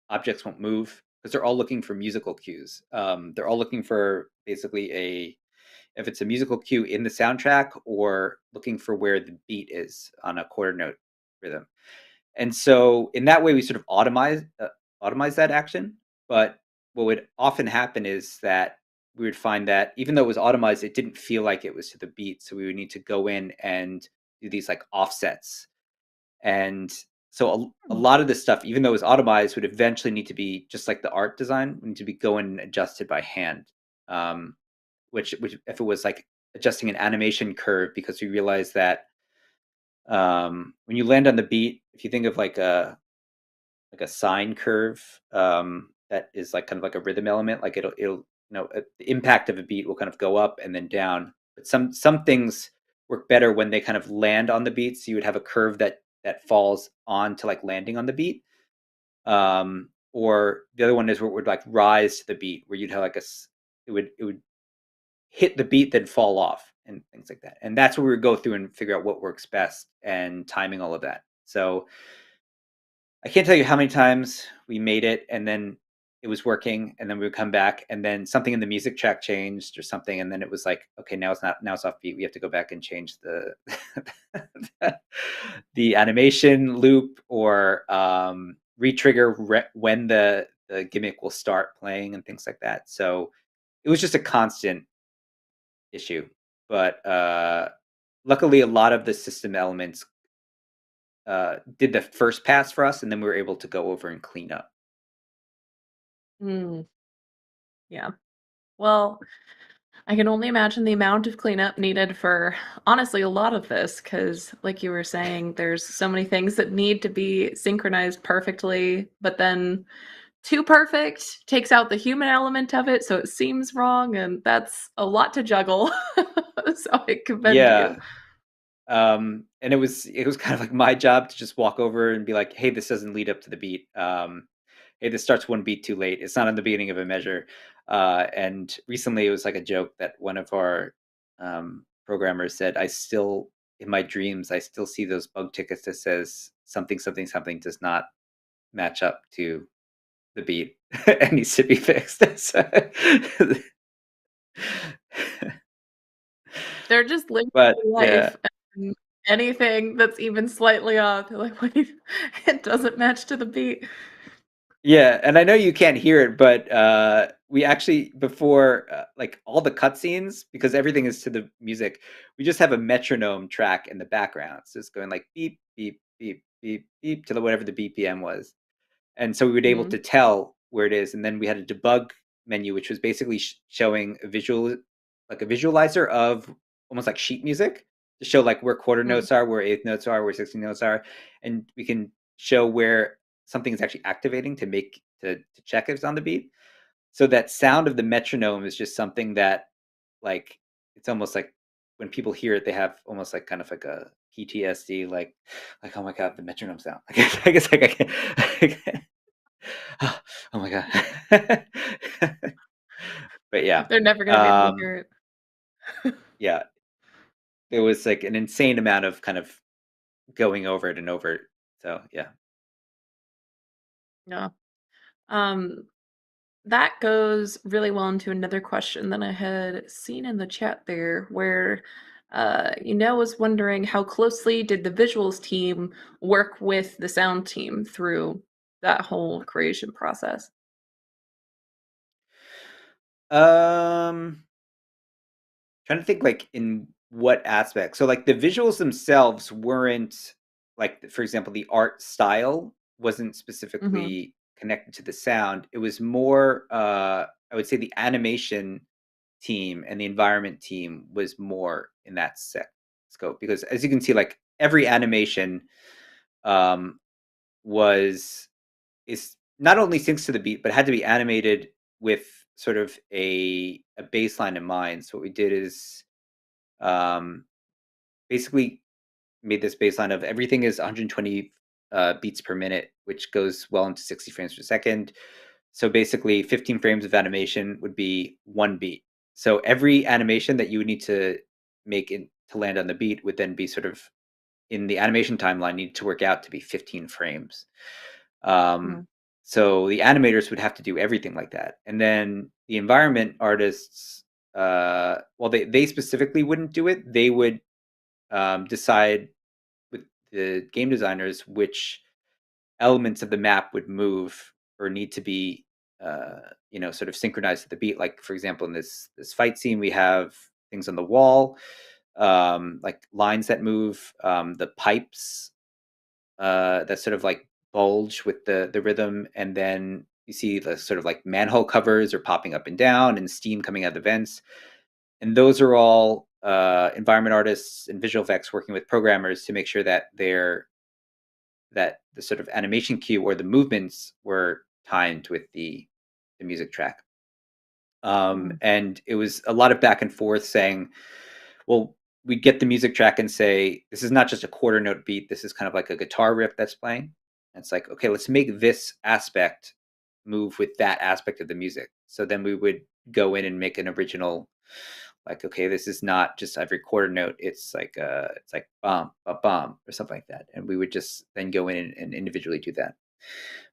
objects won't move, because they're all looking for musical cues. They're all looking for basically if it's a musical cue in the soundtrack, or looking for where the beat is on a quarter note rhythm. And so in that way, we sort of automate that action. But what would often happen is that we would find that even though it was automized, it didn't feel like it was to the beat. So we would need to go in and do these like offsets. And so a Hmm. lot of this stuff, even though it was automized, would eventually need to be just like the art design, would need to be going and adjusted by hand. Um, which if it was like adjusting an animation curve, because we realized that when you land on the beat, if you think of like a sine curve, that is like kind of like a rhythm element, like it'll the impact of a beat will kind of go up and then down. But some things work better when they kind of land on the beat. So you would have a curve that falls on to like landing on the beat. Or the other one is where it would like rise to the beat, where you'd have like it would hit the beat then fall off and things like that. And that's where we would go through and figure out what works best and timing all of that. So I can't tell you how many times we made it and then it was working and then we would come back and then something in the music track changed or something and then it was like, okay, now it's off beat. We have to go back and change the the animation loop or re-trigger when the gimmick will start playing and things like that. So it was just a constant issue. But luckily a lot of the system elements did the first pass for us, and then we were able to go over and clean up. Mm, yeah. Well, I can only imagine the amount of cleanup needed for honestly a lot of this, because like you were saying, there's so many things that need to be synchronized perfectly, but then too perfect takes out the human element of it, so it seems wrong, and that's a lot to juggle. So I commend you. Yeah, and it was kind of like my job to just walk over and be like, "Hey, this doesn't lead up to the beat. Hey, this starts one beat too late. It's not on the beginning of a measure." And recently, it was like a joke that one of our programmers said, "I still, in my dreams, I still see those bug tickets that says something, something, something does not match up to the beat and needs to be fixed." So- They're just living but their yeah, life, and anything that's even slightly off, they're like, "What do you it doesn't match to the beat." yeah, and I know you can't hear it, but we actually before like all the cutscenes, because everything is to the music, we just have a metronome track in the background. So it's going like beep beep beep beep beep to whatever the BPM was. And so we were able Mhm, to tell where it is, and then we had a debug menu, which was basically showing a like a visualizer of almost like sheet music to show like where quarter mm. notes are, where eighth notes are, where 16 notes are, and we can show where something is actually activating to check if it's on the beat. So that sound of the metronome is just something that like it's almost like when people hear it, they have almost like kind of like a PTSD, like oh my god, the metronome sound. I guess like I can't, oh my god. But yeah, They're never gonna be able to um, hear it. yeah, there was like an insane amount of kind of going over it and over it. So yeah. Yeah. Um, that goes really well into another question that I had seen in the chat there, where was wondering how closely did the visuals team work with the sound team through that whole creation process? Um, trying to think like in what aspect. So like the visuals themselves weren't like for example the art style wasn't Hmm. specifically connected to the sound. It was more I would say the animation team and the environment team was more in that scope because as you can see like every animation um was is not only syncs to the beat but had to be animated with sort of a baseline in mind. So what we did is um, basically made this baseline of everything is 120 beats per minute, which goes well into 60 frames per second. So basically, 15 frames of animation would be one beat. So every animation that you would need to make to land on the beat would then be sort of in the animation timeline need to work out to be 15 frames. Um, so the animators would have to do everything like that, and then the environment artists, well, they specifically wouldn't do it. They would decide with the game designers which elements of the map would move or need to be sort of synchronized to the beat. Like, for example, in this fight scene, we have things on the wall, like lines that move, the pipes that sort of like bulge with the rhythm, and then you see the sort of like manhole covers are popping up and down, and steam coming out of the vents. And those are all environment artists and visual effects working with programmers to make sure that the sort of animation cue or the movements were timed with the music track. And it was a lot of back and forth saying, well, we get the music track and say, this is not just a quarter note beat. This is kind of like a guitar riff that's playing. And it's like, okay, let's make this aspect move with that aspect of the music. So then we would go in and make an original, like, okay, this is not just every quarter note. It's like bum, ba bum, or something like that. And we would just then go in and individually do that.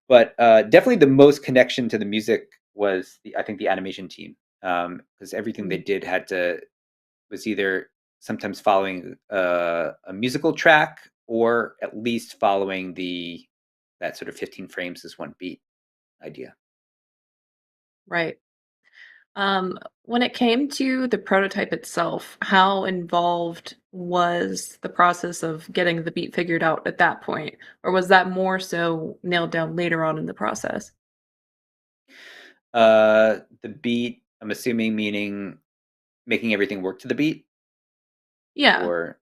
But definitely the most connection to the music was I think the animation team, because everything they did was either sometimes following a musical track or at least following that sort of 15 frames is one beat idea. Right. When it came to the prototype itself, how involved was the process of getting the beat figured out at that point? Or was that more so nailed down later on in the process? The beat, I'm assuming, meaning making everything work to the beat, Yeah. or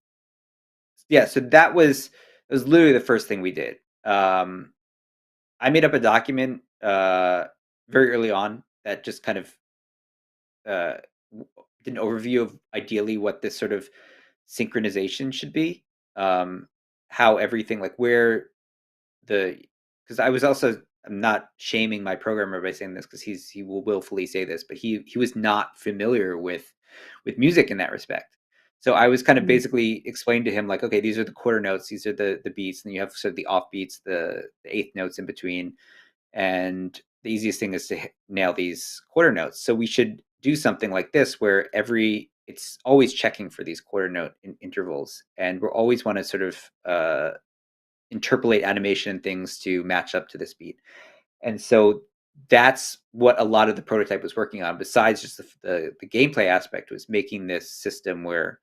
yeah. So that was literally the first thing we did. I made up a document very early on that just kind of uh, did an overview of ideally what this sort of synchronization should be, how everything, like where because I'm not shaming my programmer by saying this, because he will willfully say this, but he was not familiar with music in that respect. So I was kind of Mhm. basically explained to him, like, okay, these are the quarter notes, these are the beats, and you have sort of the off beats, the eighth notes in between, and the easiest thing is to nail these quarter notes. So we should do something like this where it's always checking for these quarter note intervals, and we're always want to sort of interpolate animation and things to match up to this beat. And so that's what a lot of the prototype was working on, besides just the gameplay aspect, was making this system where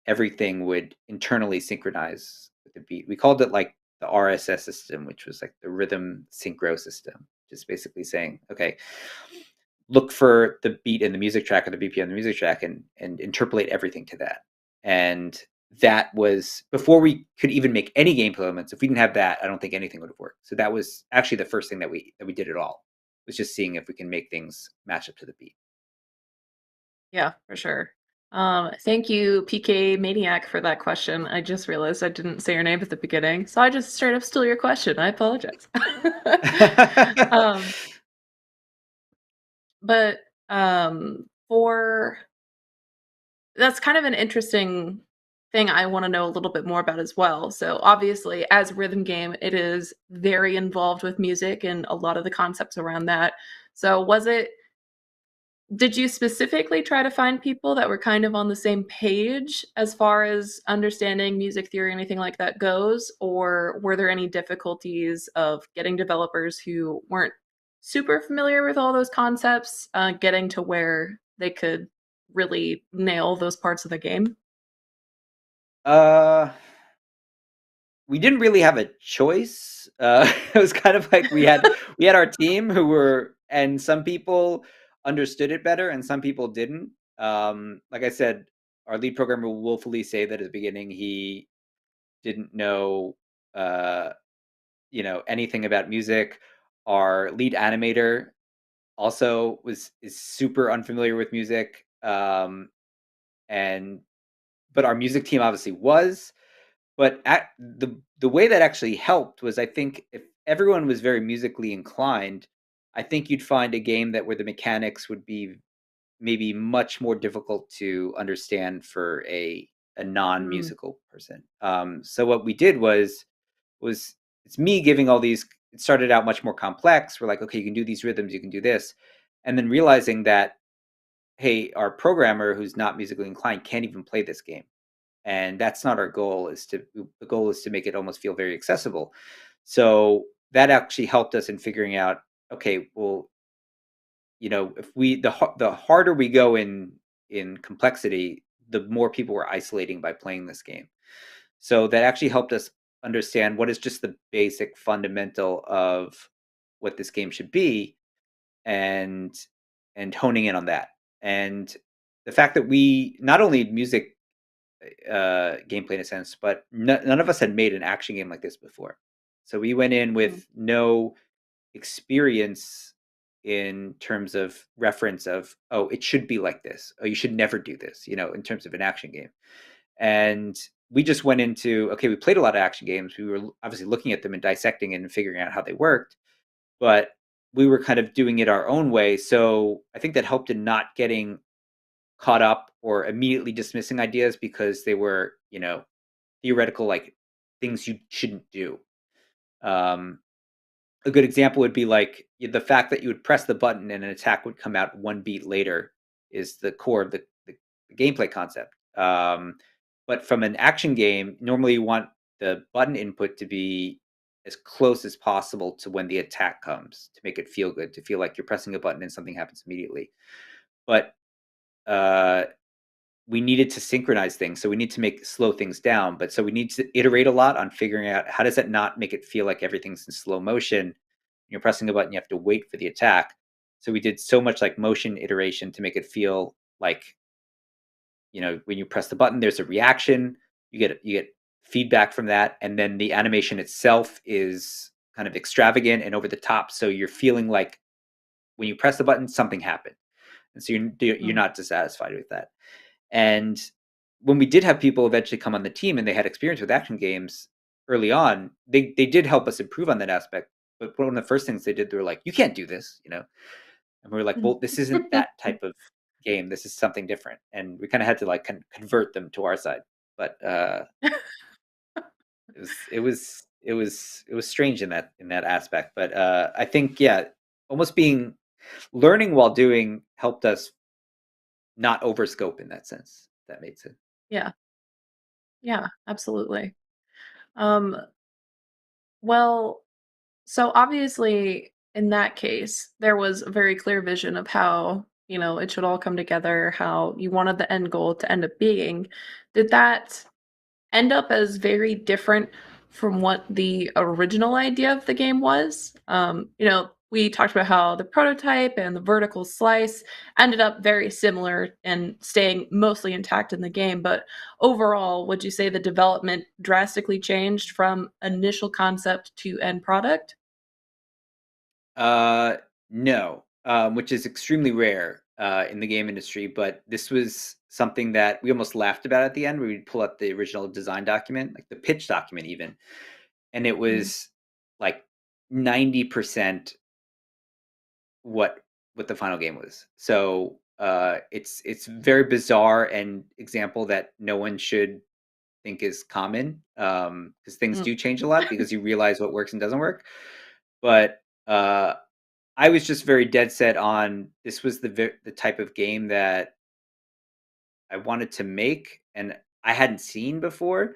everything would internally synchronize with the beat. We called it like the RSS system, which was like the rhythm synchro system, just basically saying, okay, look for the beat in the music track or the BPM in the music track, and interpolate everything to that. And that was before we could even make any gameplay elements. If we didn't have that, I don't think anything would have worked. So that was actually the first thing that we did at all, was just seeing if we can make things match up to the beat. Yeah, for sure. Thank you, PK Maniac, for that question. I just realized I didn't say your name at the beginning, so I just straight up stole your question. I apologize. um, but for that's kind of an interesting thing I want to know a little bit more about as well. So obviously, as a rhythm game, it is very involved with music and a lot of the concepts around that. So did you specifically try to find people that were kind of on the same page as far as understanding music theory, anything like that goes? Or were there any difficulties of getting developers who weren't super familiar with all those concepts, getting to where they could really nail those parts of the game? uh we didn't really have a choice. It was kind of like we had our team who were, and some people understood it better and some people didn't. Like I said, our lead programmer will willfully say that at the beginning he didn't know, uh, anything about music. Our lead animator also is super unfamiliar with music, and but our music team obviously was. But the way that actually helped was, I think, if everyone was very musically inclined, I think you'd find a game that where the mechanics would be maybe much more difficult to understand for a Mm, non-musical person. So what we did was it's me giving all these. It started out much more complex. We're like, okay, you can do these rhythms, you can do this, and then realizing that, hey, our programmer who's not musically inclined can't even play this game, and that's not our goal. The goal is to make it almost feel very accessible. So that actually helped us in figuring out, okay, well, if the harder we go in complexity, the more people were isolating by playing this game. So that actually helped us understand what is just the basic fundamental of what this game should be, and honing in on that. And the fact that we not only music gameplay in a sense, but none of us had made an action game like this before. So we went in with no experience in terms of reference of, oh, it should be like this. Oh, you should never do this, in terms of an action game. And we just went into, okay, we played a lot of action games. We were obviously looking at them and dissecting and figuring out how they worked, but we were kind of doing it our own way. So I think that helped in not getting caught up or immediately dismissing ideas because they were, theoretical, like things you shouldn't do. A good example would be like the fact that you would press the button and an attack would come out one beat later is the core of the gameplay concept. But from an action game, normally you want the button input to be as close as possible to when the attack comes to make it feel good, to feel like you're pressing a button and something happens immediately. But we needed to synchronize things, so we need to slow things down. But so we need to iterate a lot on figuring out how does that not make it feel like everything's in slow motion. You're pressing a button, you have to wait for the attack. So we did so much like motion iteration to make it feel like, when you press the button, there's a reaction. You get feedback from that, and then the animation itself is kind of extravagant and over the top. So you're feeling like when you press the button, something happened, and so you're not dissatisfied with that. And when we did have people eventually come on the team and they had experience with action games early on, they did help us improve on that aspect. But one of the first things they did, they were like, "You can't do this," and we were like, "Well, this isn't that type of game. This is something different." And we kind of had to like convert them to our side. But it was strange in that aspect. But I think, yeah, almost learning while doing helped us not overscope in that sense. If that made sense. Yeah. Yeah, absolutely. Um, well, so obviously in that case, there was a very clear vision of how, it should all come together, how you wanted the end goal to end up being. Did that end up as very different from what the original idea of the game was? We talked about how the prototype and the vertical slice ended up very similar and staying mostly intact in the game, but overall, would you say the development drastically changed from initial concept to end product? No, which is extremely rare in the game industry. But this was something that we almost laughed about at the end. Where we'd pull up the original design document, like the pitch document, even, and it was like 90% what the final game was. So it's very bizarre and example that no one should think is common, because things Mm. do change a lot because you realize what works and doesn't work. But I was just very dead set on this was the type of game that I wanted to make and I hadn't seen before.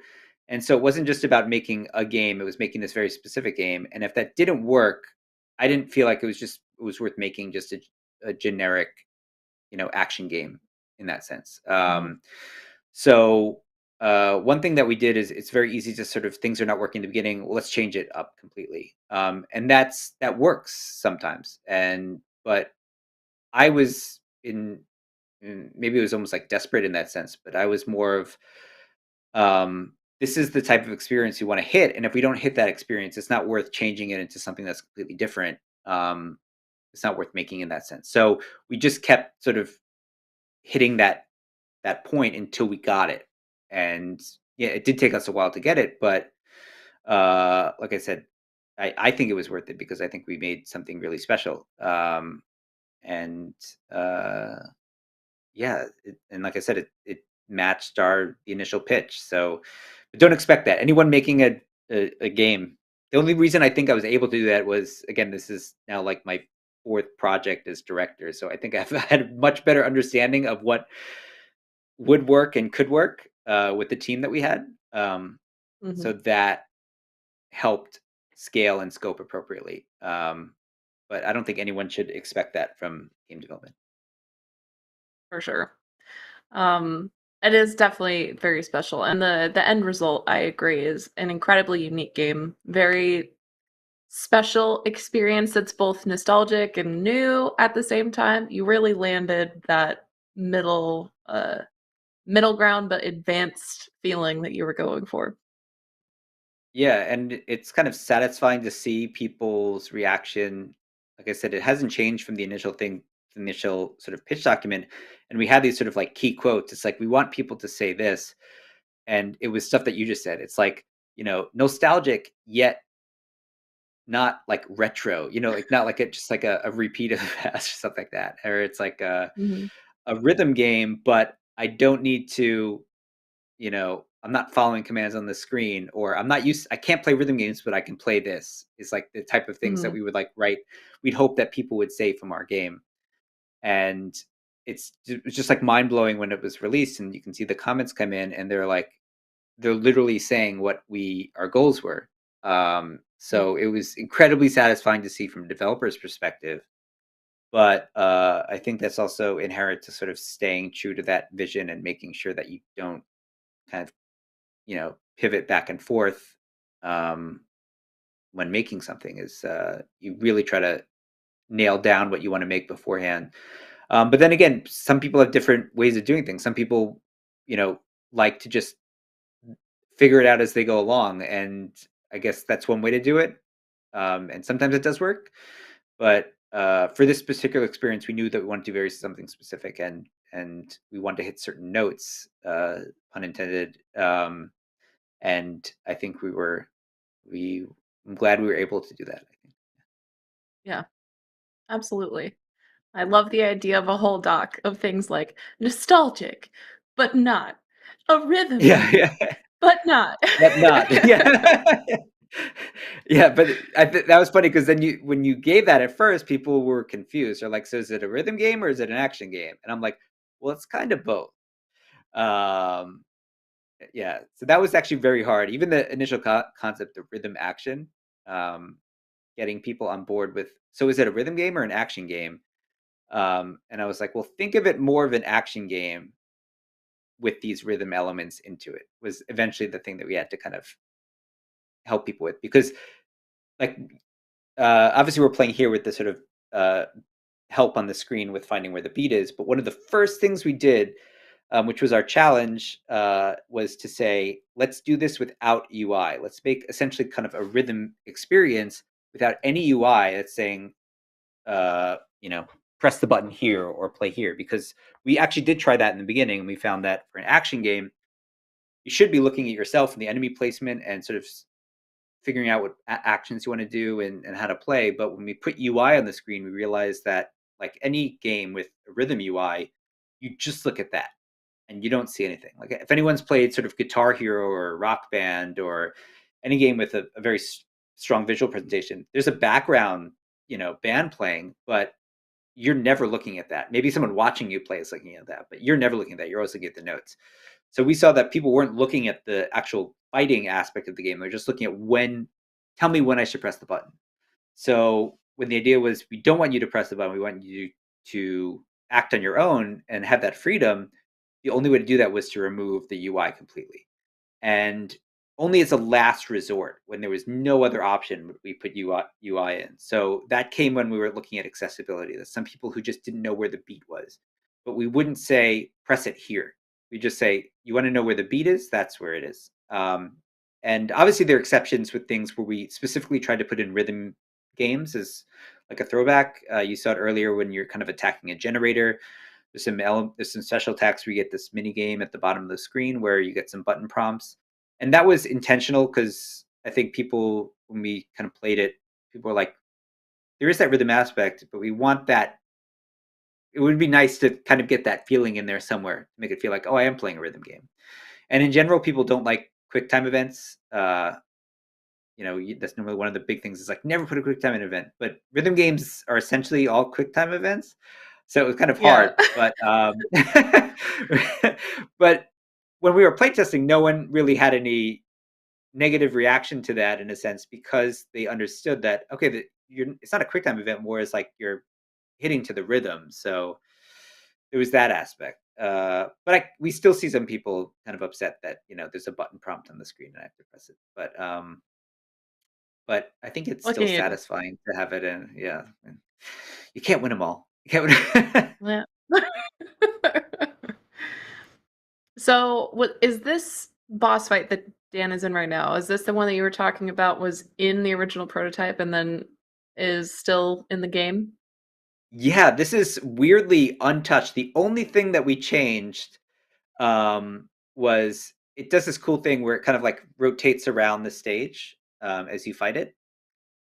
And so it wasn't just about making a game, it was making this very specific game. And if that didn't work, I didn't feel like it was worth making just a generic, action game in that sense. Mhm. So one thing that we did is it's very easy to sort of things are not working in the beginning. Well, let's change it up completely. And that works sometimes. But I was maybe it was almost like desperate in that sense, but I was more of, this is the type of experience you want to hit. And if we don't hit that experience, it's not worth changing it into something that's completely different. It's not worth making in that sense. So we just kept sort of hitting that point until we got it. And yeah, it did take us a while to get it, but like I said, I think it was worth it because I think we made something really special. And yeah, and like I said, it matched the initial pitch. So but don't expect that. Anyone making a game, the only reason I think I was able to do that was, again, this is now like my fourth project as director. So I think I've had a much better understanding of what would work and could work with the team that we had. So Mhm. that helped scale and scope appropriately. But I don't think anyone should expect that from game development. For sure. Um, it is definitely very special, and the end result, I agree, is an incredibly unique game. Very special experience that's both nostalgic and new at the same time. You really landed that middle ground, but advanced feeling that you were going for. Yeah, and it's kind of satisfying to see people's reaction. Like I said, it hasn't changed from the initial thing, the initial sort of pitch document. And we had these sort of like key quotes. It's like, we want people to say this. And it was stuff that you just said. It's like, nostalgic, yet not like retro, like not like it just like a repeat of the past or something like that. Or it's like Mhm. a rhythm game, but I don't need to, I'm not following commands on the screen, or I can't play rhythm games, but I can play this, is like the type of things that Mhm. we would like write. We'd hope that people would say from our game. And it's just like mind blowing when it was released, and you can see the comments come in, and they're literally saying what our goals were. Yeah. So it was incredibly satisfying to see from a developer's perspective. But I think that's also inherent to sort of staying true to that vision and making sure that you don't kind of pivot back and forth um, when making something. Is you really try to nail down what you want to make beforehand. But then again, some people have different ways of doing things. Some people, like to just figure it out as they go along, and I guess that's one way to do it. And sometimes it does work, but for this particular experience, we knew that we wanted to do something specific, and we wanted to hit certain notes, pun intended. And I think we I'm glad we were able to do that. I think. Yeah, absolutely. I love the idea of a whole doc of things like nostalgic, but not. A rhythm Yeah, game, yeah. but not. But not. Yeah. Yeah, but that was funny because then when you gave that at first, people were confused. They're like, "So is it a rhythm game or is it an action game?" And I'm like, "Well, it's kind of both." Um, yeah, so that was actually very hard. Even the initial concept of rhythm action, um, getting people on board with. So is it a rhythm game or an action game? And I was like, "Well, think of it more of an action game with these rhythm elements into it." Was eventually the thing that we had to kind of help people with, because like obviously we're playing here with the sort of uh, help on the screen with finding where the beat is. But one of the first things we did, which was our challenge, was to say, let's do this without UI. Let's make essentially kind of a rhythm experience without any UI that's saying, uh, you know, press the button here or play here. Because we actually did try that in the beginning, and we found that for an action game, you should be looking at yourself and the enemy placement and sort of figuring out what actions you want to do and how to play. But when we put UI on the screen, we realized that like any game with a rhythm UI, you just look at that and you don't see anything. Like if anyone's played sort of Guitar Hero or Rock Band or any game with a very strong visual presentation, there's a background, band playing, but you're never looking at that. Maybe someone watching you play is looking at that, but you're never looking at that. You're always looking at the notes. So we saw that people weren't looking at the actual fighting aspect of the game. They're just looking at tell me when I should press the button. So when the idea was, we don't want you to press the button, we want you to act on your own and have that freedom. The only way to do that was to remove the UI completely. And only as a last resort, when there was no other option, would we put UI in. So that came when we were looking at accessibility. There's some people who just didn't know where the beat was, but we wouldn't say press it here. We just say, you want to know where the beat is? That's where it is. And obviously there are exceptions with things where we specifically tried to put in rhythm games as like a throwback. You saw it earlier when you're kind of attacking a generator. There's some special attacks where you get this mini game at the bottom of the screen where you get some button prompts, and that was intentional because I think people, when we kind of played it, people were like, there is that rhythm aspect, but we want that. It would be nice to kind of get that feeling in there somewhere to make it feel like, oh, I am playing a rhythm game. And in general, people don't like quick time events. That's normally one of the big things is like never put a quick time event, but rhythm games are essentially all quick time events. So it was kind of Yeah. hard, but but when we were playtesting, no one really had any negative reaction to that in a sense, because they understood that, okay, it's not a quick time event, more as like you're hitting to the rhythm. So there was that aspect. But we still see some people kind of upset that, there's a button prompt on the screen and I have to press it. But I think it's What still can you satisfying to have it in. Yeah, and you can't win them all. You can't win. Yeah. So, what is this boss fight that Dan is in right now? Is this the one that you were talking about was in the original prototype and then is still in the game? Yeah, this is weirdly untouched. The only thing that we changed was it does this cool thing where it kind of like rotates around the stage as you fight it.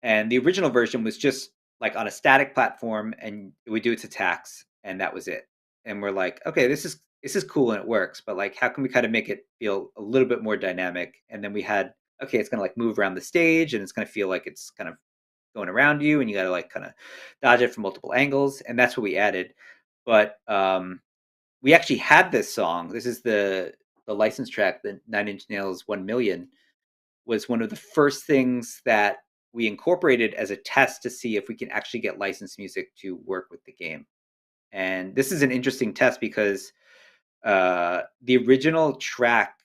And the original version was just like on a static platform, and it would do its attacks, and that was it. And we're like, okay, this is cool and it works, but like, how can we kind of make it feel a little bit more dynamic? And then we had, okay, it's gonna like move around the stage, and it's gonna feel like it's kind of going around you, and you got to like kind of dodge it from multiple angles, and that's what we added. But we actually had this song. This is the license track, the Nine Inch Nails 1 Million, was one of the first things that we incorporated as a test to see if we can actually get licensed music to work with the game. And this is an interesting test because the original track,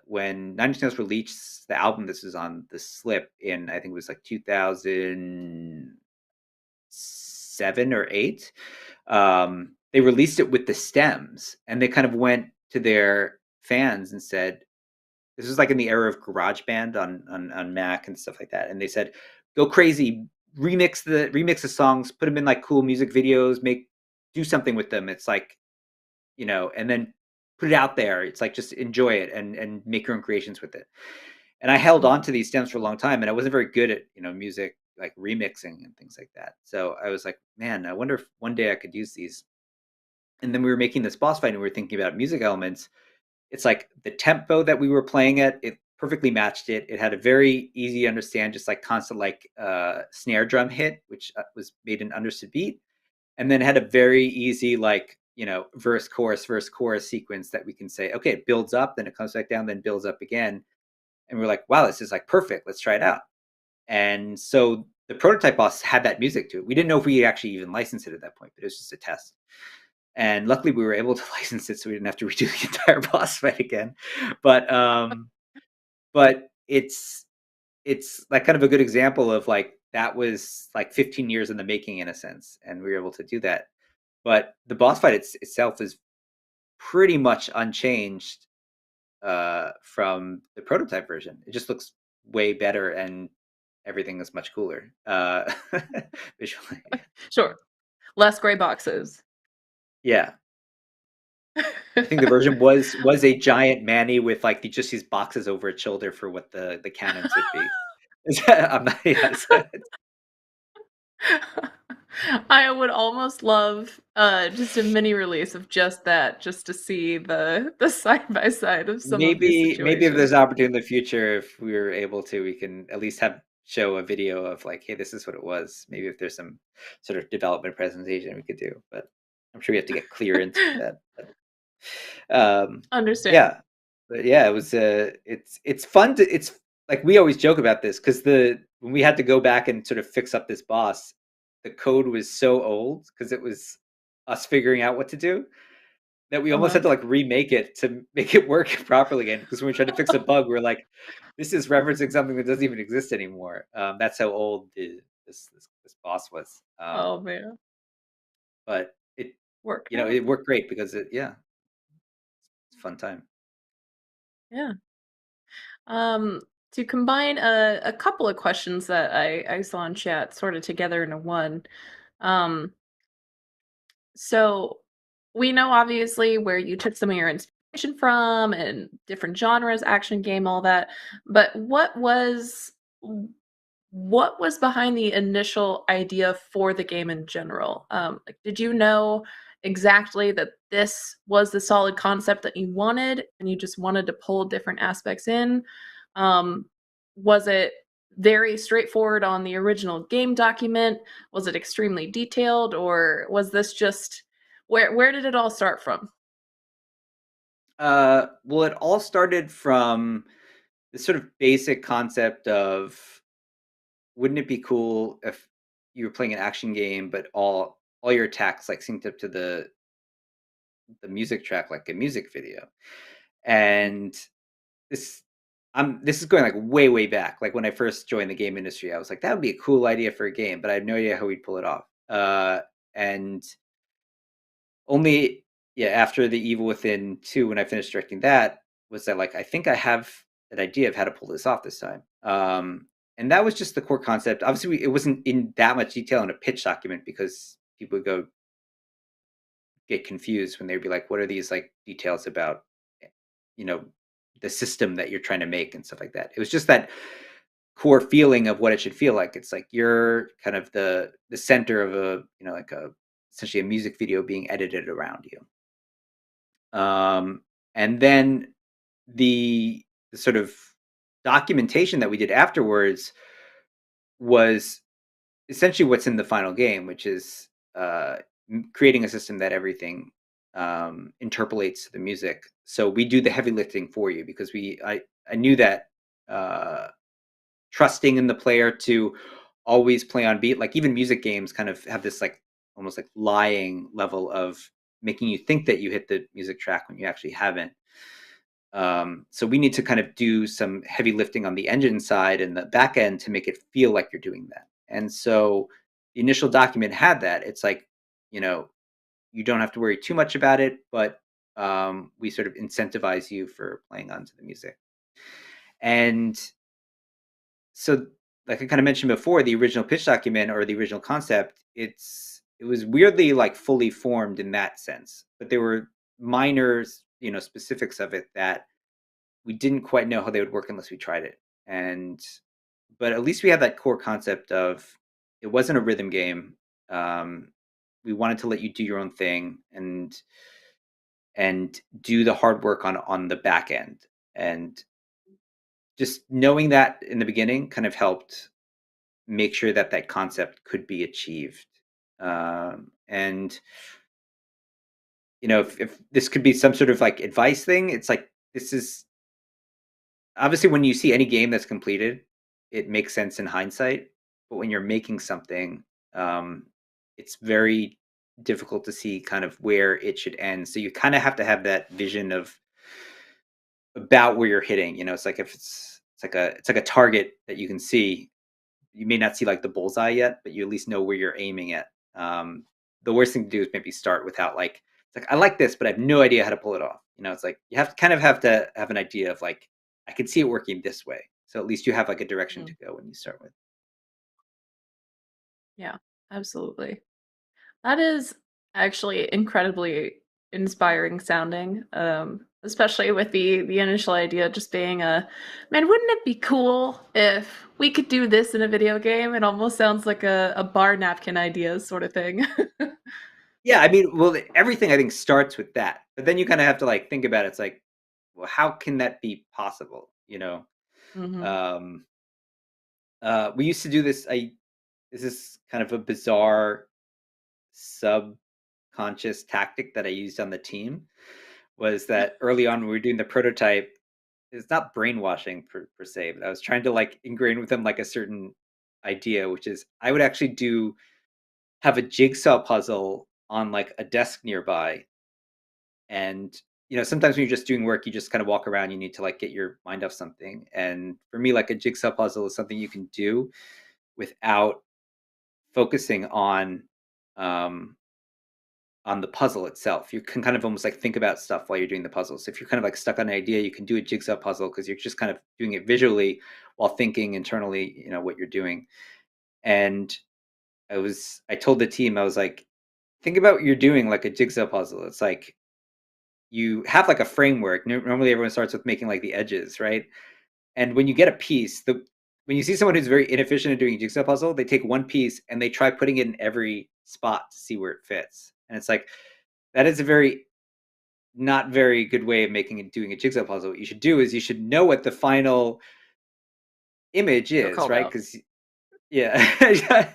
when Nine Inch Nails released the album, this was on the Slip in, I think it was like 2007 or 8. They released it with the stems, and they kind of went to their fans and said, this was like in the era of GarageBand on Mac and stuff like that. And they said, go crazy, remix the songs, put them in like cool music videos, do something with them. It's like, and then put it out there. It's like, just enjoy it and make your own creations with it. And I held on to these stems for a long time, and I wasn't very good at, music, like remixing and things like that. So I was like, man, I wonder if one day I could use these. And then we were making this boss fight and we were thinking about music elements. It's like the tempo that we were playing at, it perfectly matched it. It had a very easy to understand, just like constant like snare drum hit, which was made an understood beat. And then it had a very easy like, verse, chorus sequence that we can say, okay, it builds up, then it comes back down, then builds up again. And we're like, wow, this is like perfect. Let's try it out. And so the prototype boss had that music to it. We didn't know if we actually even licensed it at that point, but it was just a test. And luckily we were able to license it, so we didn't have to redo the entire boss fight again. But it's like kind of a good example of like, that was like 15 years in the making in a sense, and we were able to do that. But the boss fight itself is pretty much unchanged from the prototype version. It just looks way better, and everything is much cooler visually. Sure. Less gray boxes. Yeah. I think the version was a giant Manny with like just these boxes over its shoulder for what the cannons would be. I'm not, yes. I would almost love just a mini release of just that, just to see the side by side of some of these Maybe if there's situations. an opportunity in the future, if we were able to, we can at least show a video of like, hey, this is what it was. Maybe if there's some sort of development presentation we could do, but I'm sure we have to get clearance for that. Understand. Yeah, but yeah, it was it's fun to it's like we always joke about this because when we had to go back and sort of fix up this boss, the code was so old because it was us figuring out what to do, that we almost Uh-huh. had to like remake it to make it work properly again. Because when we tried to fix a bug, we're like, this is referencing something that doesn't even exist anymore. That's how old this boss was. Oh man. But it Worked out. it worked great because it's a fun time. Yeah. Um, to combine a couple of questions that I saw in chat sort of together into one. Um, so we know obviously where you took some of your inspiration from and different genres, action game, all that. But what was behind the initial idea for the game in general? Like, did you know exactly that this was the solid concept that you wanted, and you just wanted to pull different aspects in? Um, was it very straightforward on the original game document? Was it extremely detailed, or was this just where did it all start from? Well, it all started from this sort of basic concept of, wouldn't it be cool if you were playing an action game, but all your attacks like synced up to the music track like a music video? And this this is going like way back. Like when I first joined the game industry, I was like, that would be a cool idea for a game, but I had no idea how we'd pull it off. And only, yeah, after the Evil Within 2, when I finished directing that, was that like, I think I have an idea of how to pull this off this time. And that was just the core concept. Obviously, it wasn't in that much detail in a pitch document, because people would go get confused when they'd be like, what are these like details about, you know, the system that you're trying to make and stuff like that. It was just that core feeling of what it should feel like. It's like you're kind of the center of a, like a, essentially a music video being edited around you. And then the sort of documentation that we did afterwards was essentially what's in the final game, which is creating a system that everything interpolates to the music. So we do the heavy lifting for you, because I knew that trusting in the player to always play on beat, like even music games kind of have this like almost like lying level of making you think that you hit the music track when you actually haven't. So we need to kind of do some heavy lifting on the engine side and the back end to make it feel like you're doing that. And so the initial document had that. It's like, you don't have to worry too much about it, but we sort of incentivize you for playing onto the music. And so, like I kind of mentioned before, the original pitch document or the original concept, it was weirdly like fully formed in that sense, but there were minor, specifics of it that we didn't quite know how they would work unless we tried it. But at least we had that core concept of, it wasn't a rhythm game. We wanted to let you do your own thing and do the hard work on the back end. And just knowing that in the beginning kind of helped make sure that concept could be achieved. And if this could be some sort of like advice thing, it's like, this is obviously, when you see any game that's completed, it makes sense in hindsight. But when you're making something, it's very difficult to see kind of where it should end. So you kind of have to have that vision of about where you're hitting. It's like, if it's like a target that you can see. You may not see like the bullseye yet, but you at least know where you're aiming at. The worst thing to do is maybe start without like, it's like, I like this, but I have no idea how to pull it off. It's like you have to have an idea of like, I can see it working this way. So at least you have like a direction to go when you start with. Yeah, absolutely. That is actually incredibly inspiring sounding, especially with the initial idea just being man, wouldn't it be cool if we could do this in a video game? It almost sounds like a bar napkin idea sort of thing. Yeah, I mean, well, everything I think starts with that, but then you kind of have to like think about it. It's like, well, how can that be possible? Mhm. We used to do this. This is kind of a bizarre subconscious tactic that I used on the team. Was that early on when we were doing the prototype, it's not brainwashing per se, but I was trying to like ingrain with them like a certain idea, which is I would actually have a jigsaw puzzle on like a desk nearby. And sometimes when you're just doing work, you just kind of walk around, you need to like get your mind off something. And for me, like a jigsaw puzzle is something you can do without focusing on the puzzle itself. You can kind of almost like think about stuff while you're doing the puzzle. So if you're kind of like stuck on an idea, you can do a jigsaw puzzle because you're just kind of doing it visually while thinking internally, what you're doing. And I told the team, I was like, think about what you're doing like a jigsaw puzzle. It's like you have like a framework. Normally everyone starts with making like the edges, right? And when you get a piece, when you see someone who's very inefficient at doing a jigsaw puzzle, they take one piece and they try putting it in every spot to see where it fits. And it's like, that is a not very good way of doing a jigsaw puzzle. What you should do is you should know what the final image is, right? Because Yeah.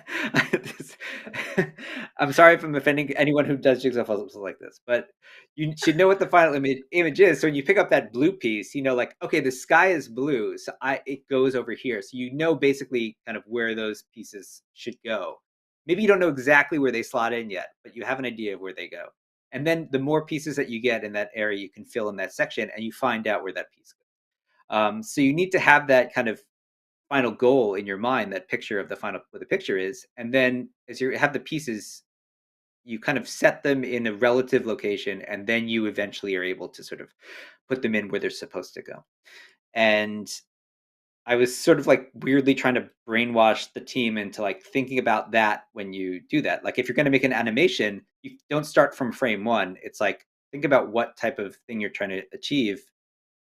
I'm sorry if I'm offending anyone who does jigsaw puzzles like this, but you should know what the final image is. So when you pick up that blue piece, you know, like, okay, the sky is blue, so it goes over here. So you know basically kind of where those pieces should go. Maybe you don't know exactly where they slot in yet, but you have an idea of where they go. And then the more pieces that you get in that area, you can fill in that section, and you find out where that piece goes. So you need to have that kind of final goal in your mind, that picture of the final what the picture is, and then as you have the pieces, you kind of set them in a relative location, and then you eventually are able to sort of put them in where they're supposed to go. And I was sort of like weirdly trying to brainwash the team into like thinking about that when you do that. Like if you're going to make an animation, you don't start from frame one. It's like think about what type of thing you're trying to achieve,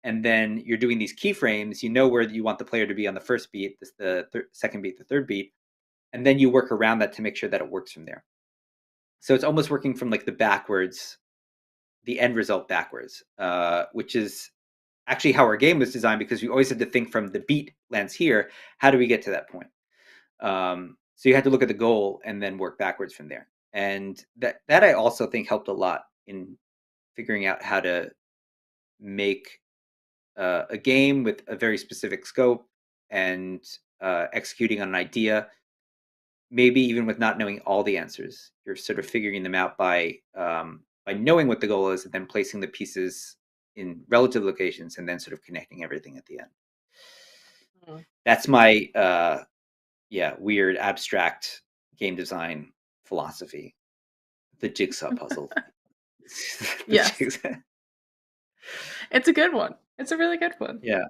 and then you're doing these keyframes. You know where you want the player to be on the first beat, second beat, the third beat, and then you work around that to make sure that it works from there. So it's almost working from like the end result backwards, which is actually how our game was designed, because we always had to think from the beat lands here. How do we get to that point? So you had to look at the goal and then work backwards from there. And that I also think helped a lot in figuring out how to make a game with a very specific scope and executing on an idea, maybe even with not knowing all the answers. You're sort of figuring them out by knowing what the goal is, and then placing the pieces in relative locations, and then sort of connecting everything at the end. Mm. That's my weird abstract game design philosophy. The jigsaw puzzle. Yes. It's a good one. It's a really good one. Yeah.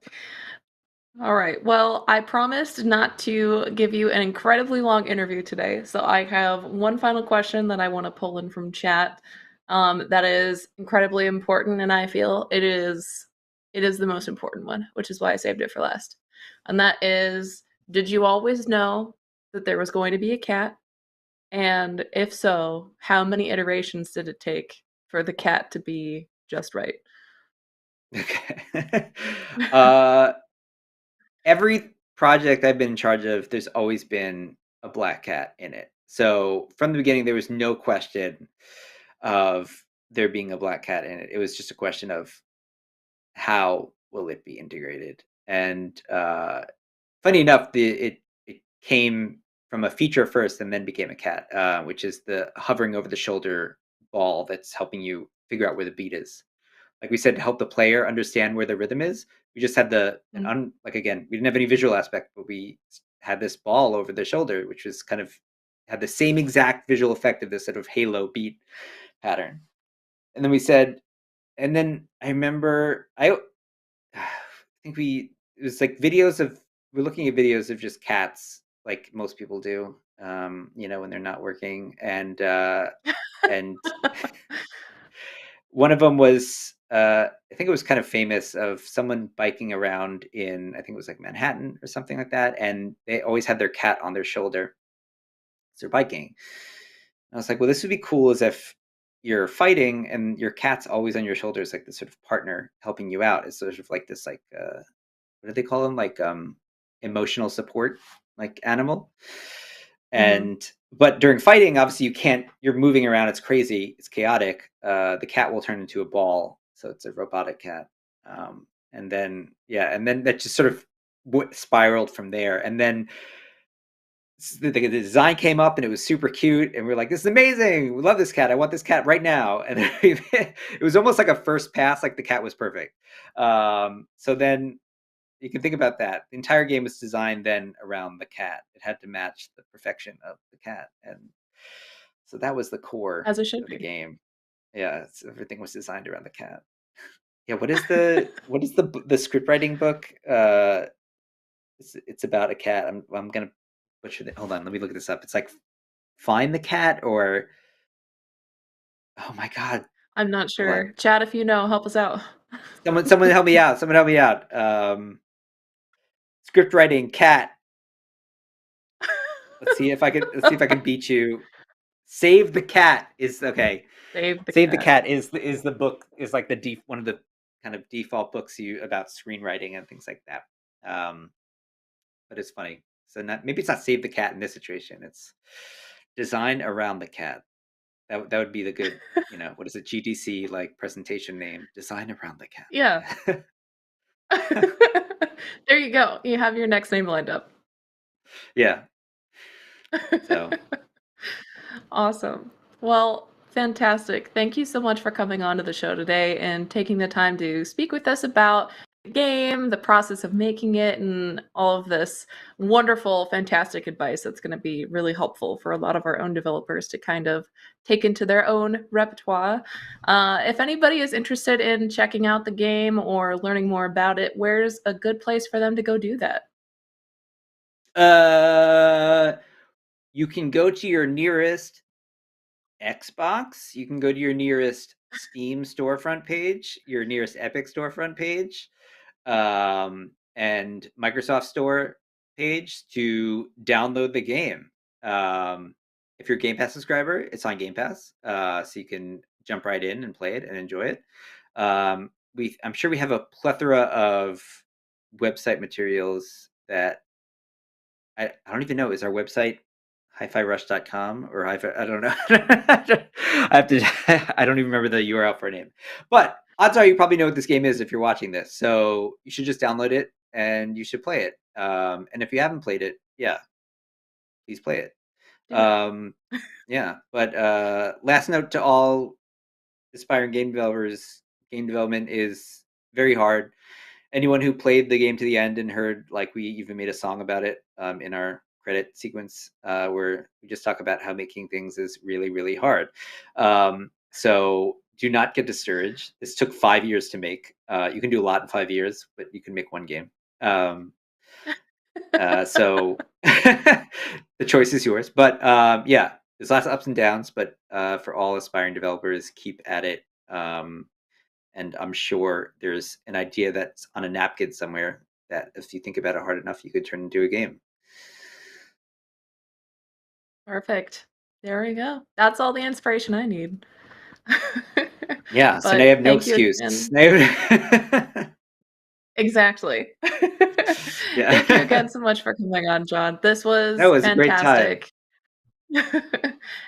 All right. Well, I promised not to give you an incredibly long interview today. So I have one final question that I want to pull in from chat, that is incredibly important. And I feel it is the most important one, which is why I saved it for last. And that is, did you always know that there was going to be a cat? And if so, how many iterations did it take for the cat to be just right? Okay. Every project I've been in charge of, there's always been a black cat in it. So from the beginning, there was no question of there being a black cat in it. It was just a question of how will it be integrated. And funny enough, it came from a feature first and then became a cat, which is the hovering over the shoulder ball that's helping you figure out where the beat is. Like we said, to help the player understand where the rhythm is. We just had like again, we didn't have any visual aspect, but we had this ball over the shoulder, which was kind of had the same exact visual effect of this sort of halo beat pattern. And then we said, and then I remember I think it was like we're looking at videos of just cats, like most people do, when they're not working, and one of them was I think it was kind of famous, of someone biking around in, I think it was like Manhattan or something like that, and they always had their cat on their shoulder as they're biking. And I was like, well, this would be cool, as if you're fighting and your cat's always on your shoulders, like this sort of partner helping you out. It's sort of like this, like what do they call them, like emotional support, like animal. And but during fighting, obviously you're moving around, it's crazy, it's chaotic. The cat will turn into a ball, so it's a robotic cat. And then that just sort of spiraled from there. And then the design came up and it was super cute, and we were like, this is amazing, we love this cat, I want this cat right now. And then it was almost like a first pass, like the cat was perfect. So then you can think about that. The entire game was designed then around the cat. It had to match the perfection of the cat. And so that was the core As it of should the be. game. Yeah, everything was designed around the cat. Yeah, what is the script writing book? It's about a cat. I'm gonna butcher it. Hold on, let me look this up. It's like Find the Cat, or oh my god. I'm not sure. Chat, if you know, help us out. Someone help me out. Someone help me out. Script writing cat. Let's see if I can beat you. Save the Cat is okay. Save the Cat is the book, is like one of the kind of default books about screenwriting and things like that. But it's funny. So maybe it's not save the cat in this situation. It's design around the cat. That would be the good, what is it? GDC like presentation name? Design around the Yeah. cat. There you go. You have your next name lined up. Yeah. So Awesome. Well, fantastic. Thank you so much for coming on to the show today and taking the time to speak with us about the game, the process of making it, and all of this wonderful, fantastic advice that's going to be really helpful for a lot of our own developers to kind of take into their own repertoire. If anybody is interested in checking out the game or learning more about it, where's a good place for them to go do that? you can go to your nearest Xbox. You can go to your nearest Steam storefront page, your nearest Epic storefront page, and Microsoft Store page to download the game. If you're a Game Pass subscriber, it's on Game Pass, so you can jump right in and play it and enjoy it. I'm sure we have a plethora of website materials that I don't even know. Is our website hi-fi-rush.com or hi-fi? I don't know. I have to. I don't even remember the URL for a name. But odds are you probably know what this game is if you're watching this. So you should just download it and you should play it. And if you haven't played it, yeah, please play it. Yeah. But last note to all aspiring game developers: game development is very hard. Anyone who played the game to the end and heard, like, we even made a song about it in our credit sequence, where we just talk about how making things is really, really hard. So do not get discouraged. This took 5 years to make. You can do a lot in 5 years, but you can make one game. So the choice is yours. But yeah, there's lots of ups and downs. But for all aspiring developers, keep at it. And I'm sure there's an idea that's on a napkin somewhere that if you think about it hard enough, you could turn into a game. Perfect. There we go. That's all the inspiration I need. Yeah, so now But you have no thank you excuse. again. Exactly. Yeah. Thank you again so much for coming on, John. This was That was a great time. fantastic.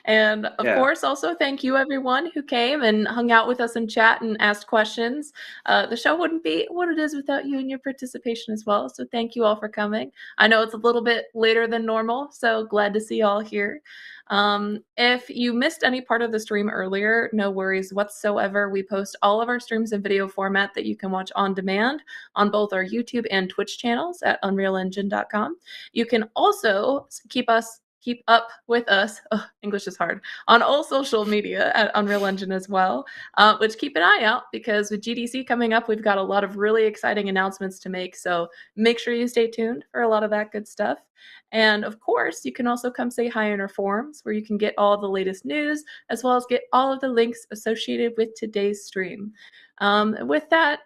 And of Yeah. course, also thank you everyone who came and hung out with us in chat and asked questions. The show wouldn't be what it is without you and your participation as well. So thank you all for coming. I know it's a little bit later than normal, so glad to see you all here. If you missed any part of the stream earlier, no worries whatsoever. We post all of our streams in video format that you can watch on demand on both our YouTube and Twitch channels at unrealengine.com. You can also keep up with us, English is hard, on all social media at Unreal Engine as well, which keep an eye out because with GDC coming up, we've got a lot of really exciting announcements to make. So make sure you stay tuned for a lot of that good stuff. And of course, you can also come say hi in our forums where you can get all the latest news as well as get all of the links associated with today's stream. With that,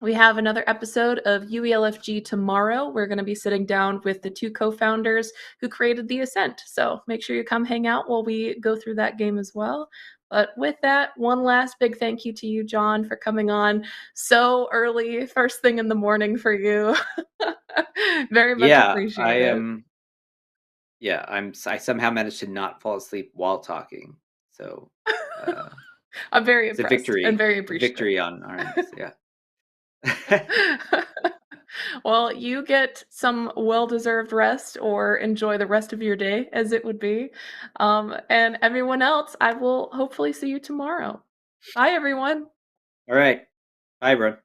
we have another episode of UELFG tomorrow. We're going to be sitting down with the two co-founders who created The Ascent. So make sure you come hang out while we go through that game as well. But with that, one last big thank you to you, John, for coming on so early, first thing in the morning for you. Very much appreciated. I somehow managed to not fall asleep while talking. So I'm very it's a impressed victory. and very appreciative. Victory on our ends, yeah. Well, you get some well-deserved rest or enjoy the rest of your day as it would be. And everyone else, I will hopefully see you tomorrow. Bye, everyone. All right. Bye, everyone.